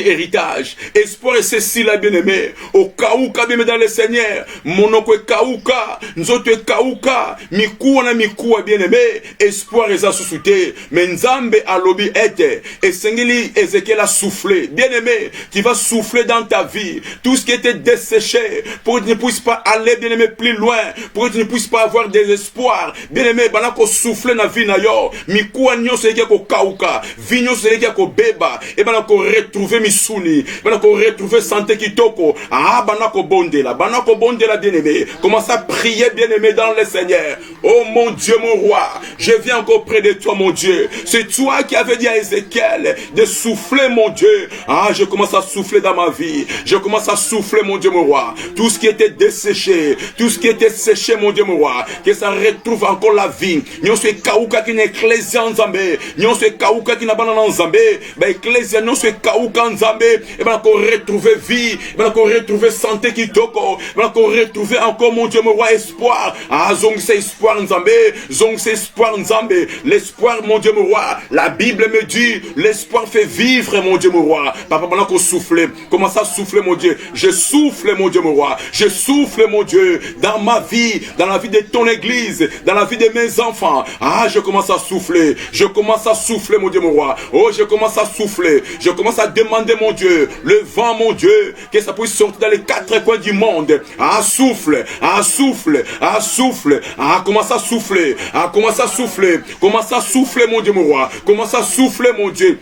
héritage, espoir et ceci là bien-aimé, au kauka bien dans le Seigneur, monoko kauka, nzoto kauka, mikuwa bien-aimé, espoir et sous-souté, mais nzambe alobi ete, et sengeli Ézéchiel a soufflé, bien-aimé, qui va souffler dans ta vie, tout ce qui était desséché, pour que tu ne puisses pas aller bien-aimé plus loin, pour que tu ne puisses pas avoir des espoirs, bien-aimé, banako souffler na vie na yo, mikuwa nyonso eke ko kauka, vi nyonso eke ko beba, et banako retrouver misuni, banako retrouver santé kitoko, ah banako bondela bien-aimé, commence à prier bien-aimé dans le Seigneur, oh mon Dieu mon roi, je viens encore près de toi mon Dieu, c'est toi qui avais dit à Ézéchiel de souffler mon Dieu, ah je commence à souffler dans ma vie, je commence à souffler mon Dieu mon roi, tout ce qui était desséché, tout ce qui était séché mon Dieu mon roi, que ça retrouve encore la vie, nyon se kauka qui n'est ecclésia nzambe, nyon se kauka qui n'a pas nzambe, bah ecclésia nyon se kauka nzambe, et ben encore retrouver vie, et ben encore retrouver santé qui toko, et ben encore retrouver encore mon Dieu mon roi espoir, ah zong c'est espoir nzambe, zong c'est espoir nzambe, l'espoir mon Dieu mon roi, la Bible me dit, l'espoir fait vivre mon Dieu mon roi, papa pendant qu'on souffle, commence à souffler mon Dieu, je souffle mon Dieu mon roi, je souffle mon Dieu, dans ma vie, dans la vie de ton église, dans la vie de mes enfants, ah je commence à souffler mon Dieu mon roi, oh je commence à souffler, je commence à demander mon Dieu, le vent mon Dieu, que ça puisse sortir dans les quatre coins du monde, ah souffle, ah souffle, ah souffle, ah commence à souffler, ah commence à souffler, commence à souffler mon Dieu mon roi, commence à souffler mon Dieu.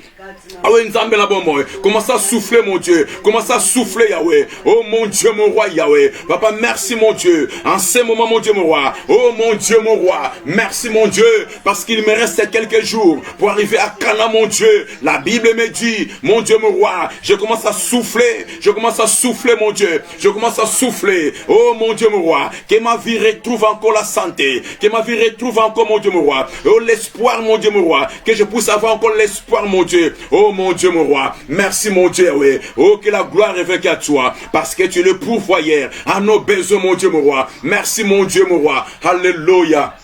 Ah oui, Nzambe na bombo. Commence à souffler, mon Dieu. Commence à souffler, Yahweh. Oh mon Dieu, mon roi, Yahweh. Papa, merci, mon Dieu. En ce moment, mon Dieu, mon roi. Oh mon Dieu, mon roi. Merci, mon Dieu. Parce qu'il me reste quelques jours pour arriver à Cana, mon Dieu. La Bible me dit, mon Dieu, mon roi. Je commence à souffler. Je commence à souffler, mon Dieu. Je commence à souffler. Oh mon Dieu, mon roi. Que ma vie retrouve encore la santé. Que ma vie retrouve encore, mon Dieu, mon roi. Oh l'espoir, mon Dieu, mon roi. Que je puisse avoir encore l'espoir, mon Dieu. Oh mon Dieu, mon roi, merci mon Dieu, oui. Oh, que la gloire revienne à toi, parce que tu es le pourvoyeur à nos besoins, mon Dieu, mon roi. Merci mon Dieu, mon roi. Alléluia.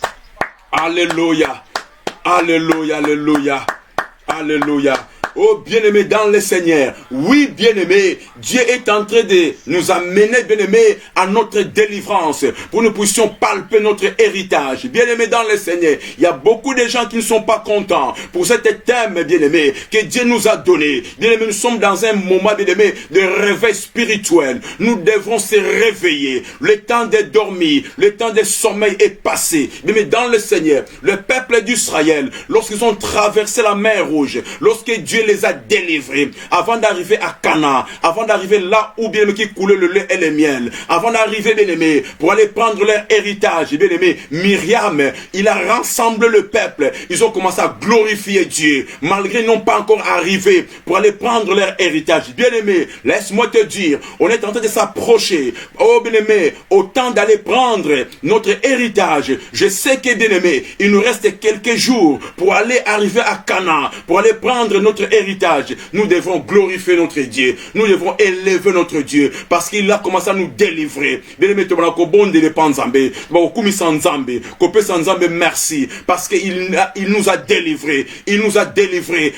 Alléluia. Alléluia. Alléluia. Alléluia. Oh bien-aimé dans le Seigneur, oui bien-aimé, Dieu est en train de nous amener bien-aimé à notre délivrance pour que nous puissions palper notre héritage. Bien-aimé dans le Seigneur, il y a beaucoup de gens qui ne sont pas contents pour cet thème bien-aimé que Dieu nous a donné. Bien-aimé, nous sommes dans un moment bien-aimé de réveil spirituel. Nous devons se réveiller. Le temps de dormir, le temps de sommeil est passé. Bien-aimé dans le Seigneur, le peuple d'Israël, lorsqu'ils ont traversé la mer Rouge, lorsque Dieu les a délivrés, avant d'arriver à Cana, avant d'arriver là où bien aimé qui coulait le lait et le miel, avant d'arriver bien aimé pour aller prendre leur héritage, bien aimé, Myriam, il a rassemblé le peuple, ils ont commencé à glorifier Dieu, malgré ils n'ont pas encore arrivé pour aller prendre leur héritage. Bien aimé, laisse-moi te dire, on est en train de s'approcher, oh bien aimé, au temps d'aller prendre notre héritage. Je sais que bien aimé, il nous reste quelques jours pour aller arriver à Cana, pour aller prendre notre héritage. Nous devons glorifier notre Dieu. Nous devons élever notre Dieu parce qu'il a commencé à nous délivrer. Merci parce qu'il nous a délivrés. Il nous a délivrés.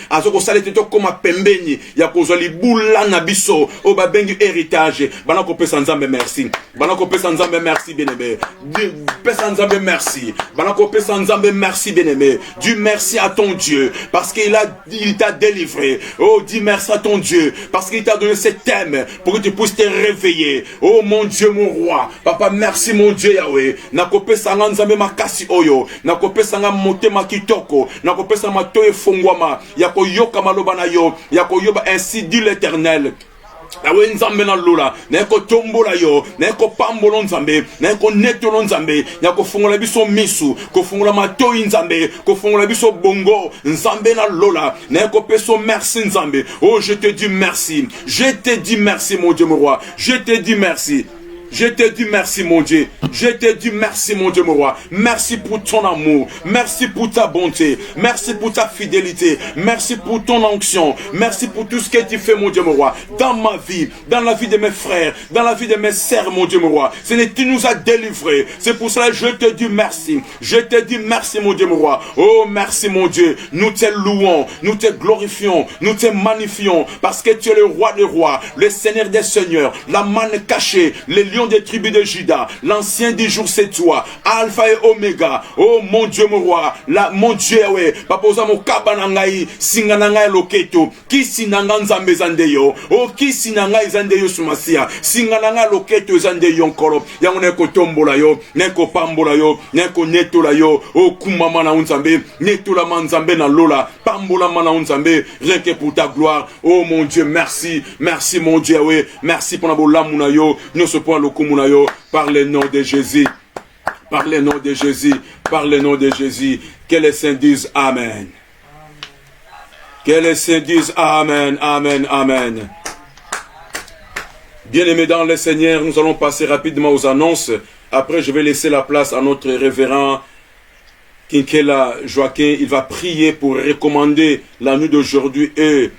Héritage. Merci. Merci bien-aimé. Merci bien-aimé. Dieu merci à ton Dieu parce qu'il t'a délivré. Oh, dis merci à ton Dieu parce qu'il t'a donné ce thème pour que tu puisses te réveiller. Oh mon Dieu, mon roi. Papa, merci mon Dieu Yahweh. Nakope sanga nzambe makasi oyo. Nakope sanga motema kitoko. Nakope sanga matoye fongwama. Yako yoka maloba na yo. Yako yoba ainsi dit l'Éternel. Awe nzambe na lula, na eko tombola yo, na eko pambolo nzambe, na eko netolo nzambe, na ko fungola biso misu, ko fungola matoi nzambe, ko fungola biso bongo, nzambe na lola, na eko peso merci nzambe. Oh, je te dis merci. Je te dis merci mon Dieu mon roi. Je te dis merci. Je te dis merci mon Dieu. Je te dis merci mon Dieu mon roi. Merci pour ton amour. Merci pour ta bonté. Merci pour ta fidélité. Merci pour ton onction. Merci pour tout ce que tu fais mon Dieu mon roi. Dans ma vie, dans la vie de mes frères, dans la vie de mes sœurs mon Dieu mon roi. Tu nous as délivrés. C'est pour cela que je te dis merci. Je te dis merci mon Dieu mon roi. Oh merci mon Dieu. Nous te louons. Nous te glorifions. Nous te magnifions. Parce que tu es le roi des rois. Le Seigneur des seigneurs. La manne cachée. Les lions des tribus de Juda, l'ancien des jours c'est toi, Alpha et Oméga. Oh mon Dieu mon roi, mon Dieu ouais, papa oza mo kabanangai, singanangai loketo, kisi nanga nzambe zandeyo, oh kisi nanga zandeyo sumasia, singananga loketo zandeyo nkolo, yango neko tombola yo, neko pambola yo, neko netola yo, oh kumama na nzambe, netola manzambe na lola, pambola mana nzambe, rien que pour ta gloire. Oh mon Dieu, merci, merci mon Dieu ouais, merci pour la bolamuna yo, nous se point le kumunayo, par le nom de Jésus, par le nom de Jésus, par le nom de Jésus, que les saints disent Amen. Que les saints disent Amen, Amen, Amen. Bien-aimés dans le Seigneur, nous allons passer rapidement aux annonces. Après, je vais laisser la place à notre révérend Kinkela Joaquin. Il va prier pour recommander la nuit d'aujourd'hui et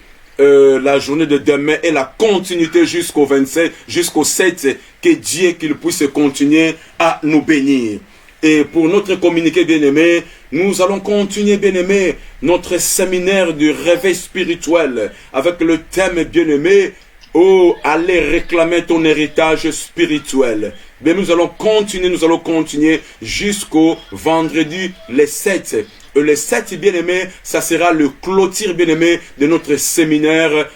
la journée de demain et la continuité jusqu'au 27, jusqu'au 7, que Dieu qu'il puisse continuer à nous bénir. Et pour notre communiqué bien-aimé, nous allons continuer bien-aimé notre séminaire du réveil spirituel avec le thème bien-aimé, oh, allez réclamer ton héritage spirituel. Mais nous allons continuer jusqu'au vendredi le 7. Et le 7 bien-aimé, ça sera le clôture bien-aimé de notre séminaire.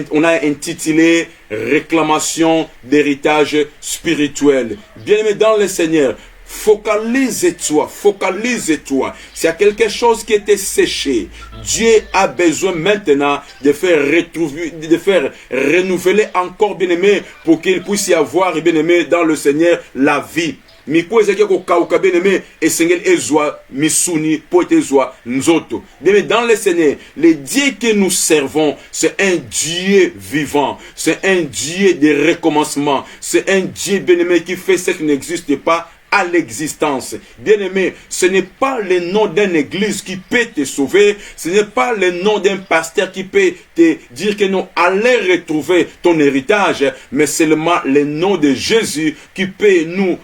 On a intitulé réclamation d'héritage spirituel. Bien-aimé dans le Seigneur, Focalise-toi, focalise-toi. S'il y a quelque chose qui était séché, Dieu a besoin maintenant de faire retrouver, de faire renouveler encore, bien-aimé, pour qu'il puisse y avoir, bien-aimé, dans le Seigneur, la vie. Miko ezaki kokauka bien-aimé et Seigneur ezwa misuni potezwa nzoto. Bien-aimé, dans le Seigneur, le Dieu que nous servons, c'est un Dieu vivant, c'est un Dieu de recommencement, c'est un Dieu bien-aimé qui fait ce qui n'existe pas à l'existence. Bien-aimé, ce n'est pas le nom d'une église qui peut te sauver, ce n'est pas le nom d'un pasteur qui peut te dire que non, allez retrouver ton héritage, mais seulement le nom de Jésus qui peut nous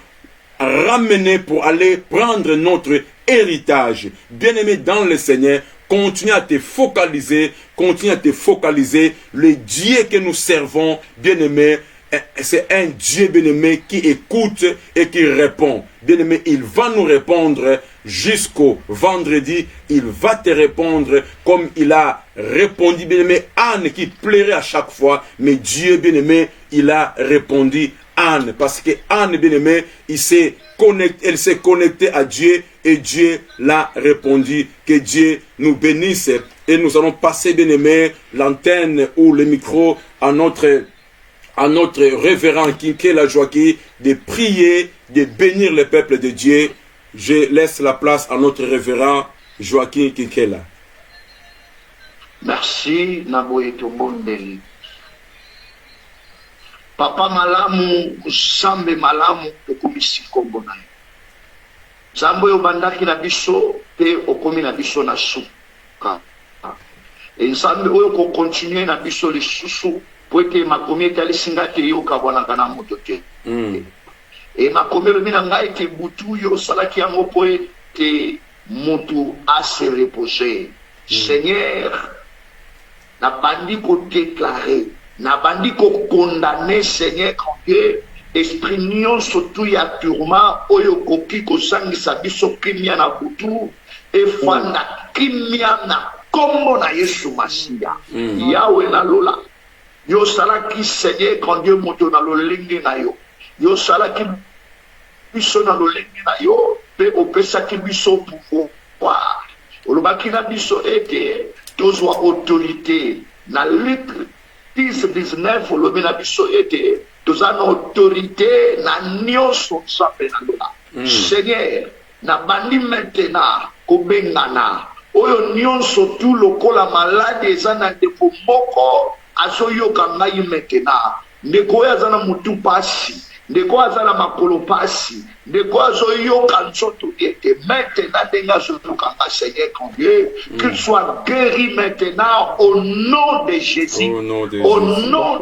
ramener pour aller prendre notre héritage. Bien-aimé dans le Seigneur, continue à te focaliser, continue à te focaliser. Le Dieu que nous servons, bien-aimé, c'est un Dieu, bien-aimé, qui écoute et qui répond. Bien-aimé, il va nous répondre jusqu'au vendredi. Il va te répondre comme il a répondu, bien-aimé, Anne qui plairait à chaque fois. Mais Dieu, bien-aimé, il a répondu Anne, parce que Anne, bien-aimé, elle s'est connectée à Dieu et Dieu l'a répondu. Que Dieu nous bénisse et nous allons passer, bien-aimé, l'antenne ou le micro à notre révérend Kinkela Joaki de prier, de bénir le peuple de Dieu. Je laisse la place à notre révérend Joaquin Kinkela. Merci, Naboye Tombondeli. Papa malamu, Zambe malamu, okumisi kombo na yo. Zambe obandaki na biso, pe okomi na biso na suka. Et Zambe oyo ko continue na biso le susu, po ete makomi etali singa te yo kabwanaka na moto te. Et makomi lobi na ngai ke butu yo salaki yango po ete motu a se reposer. Seigneur, na bandi ko déclarer, na bandi ko condamner, Seigneur, quand Dieu esprit nyonso tu ya tourment oyo koki kosangisa biso kimia na butu efanda kimia na kombo na Yesu Masiya. Yawe na lola yo salaki, Seigneur, quand Dieu moto na lolenge na yo, yo salaki biso na lolenge na yo, pe opesaki biso pouvoir, olobaki na biso ete tozwa autorité na litre 10-19, olobi na biso ete toza na autorité na nyonso Nzambe na lola. Seigneur, na bandi maintenant kobengana oyo nyonso tu lokola malade eza na ndeko moko azoyoka ngai maintenant, ndeko oyo aza na mutu pasi, ndeko aza na makolo pasi, ndeko azoyoka nzoto ete maintenant ndenge azoyoka ngai, Seigneur ton Dieu, qu'il soit guéri maintenant au nom de Jésus, au nom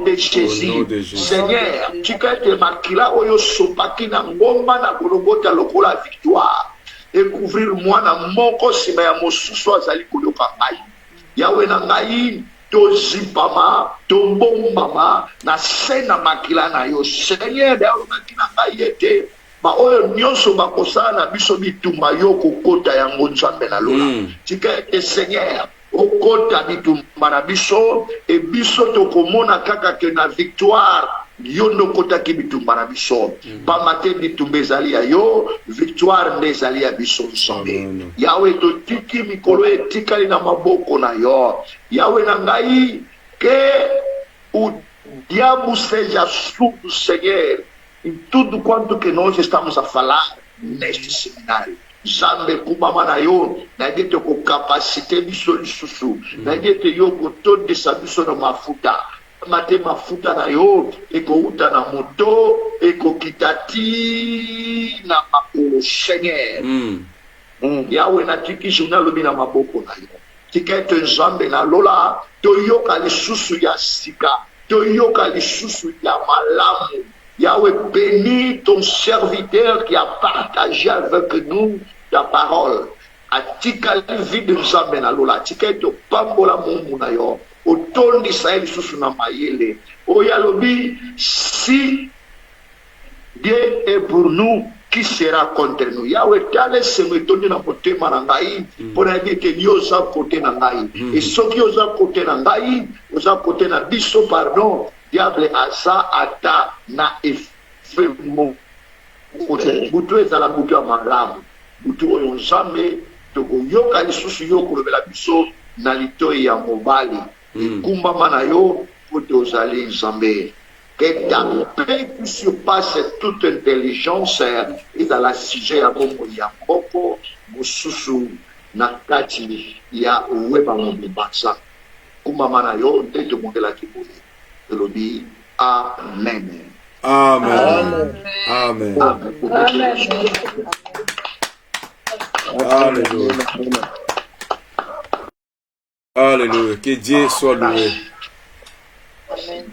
de Jésus. Seigneur, tika ete makila oyo sopaki na ngomba na kolobota lokola victoire et couvrir mwana moko sima ya mosusu azali koyoka ngai. Yawe na ngai tozipama, tobombama na sena makila na yo. Seigneur, dayo makila ngai ete ba oyo nyonso bakosala na biso bitumba yo kokota yango Nzambe na lola. Tika ete Seigneur okota bitumba na biso e biso tokomona kaka ke na victoire yo ndokotaki bitumba na biso. Pamate bitumba ezali ya yo, victoire nde ezali ya biso Nzambe. Yawe totiki mikolo etikali na maboko na yo. Yawe na ngai que o diabo seja surdo, Senhor, em tudo quanto que nós estamos a falar neste seminário. Zambe kumama na yo, na gete ko capacité biso lisusu, na gete yo ko todo esa biso na mafuta. Mate mafuta na yo, eko uta na moto, eko kitati na makolo, Seigneur. Yawe na tikisi unalobi na maboko na yo. Tikete Nzambe na lola, toyoka lisusu ya sika, toyoka lisusu ya malamu. Yahweh, bénis ton serviteur qui a partagé avec nous ta parole. Atika vie de Nzambe na lola, tika to pambola mumu na yo. Otondi Israël lisusu na mayele. Oyalobi, si Dieu est pour nous, qui sera contre nous? Yahweh, tale se metondi na motema na ngai, pona yeke yoza kote na ngai. Et soki yoza kote na ngai, yoza kote na biso, pardon, diable asa ata na efemo butu ezala butu ya malamu butu oyo nzambe tokoyoka lisusu yo kolobela biso na litoi ya mobali ekumbama na yo po tozali nzambe. Que ta paix qui surpasse toute intelligence ezala sujet ya bomoi ya moko mosusu na kati ya weba mobimbanza kumbama na yo nde tomondelaki boye elobi amen. Amen. Amen. Alléluia. Alléluia. Que Dieu soit loué. Amen.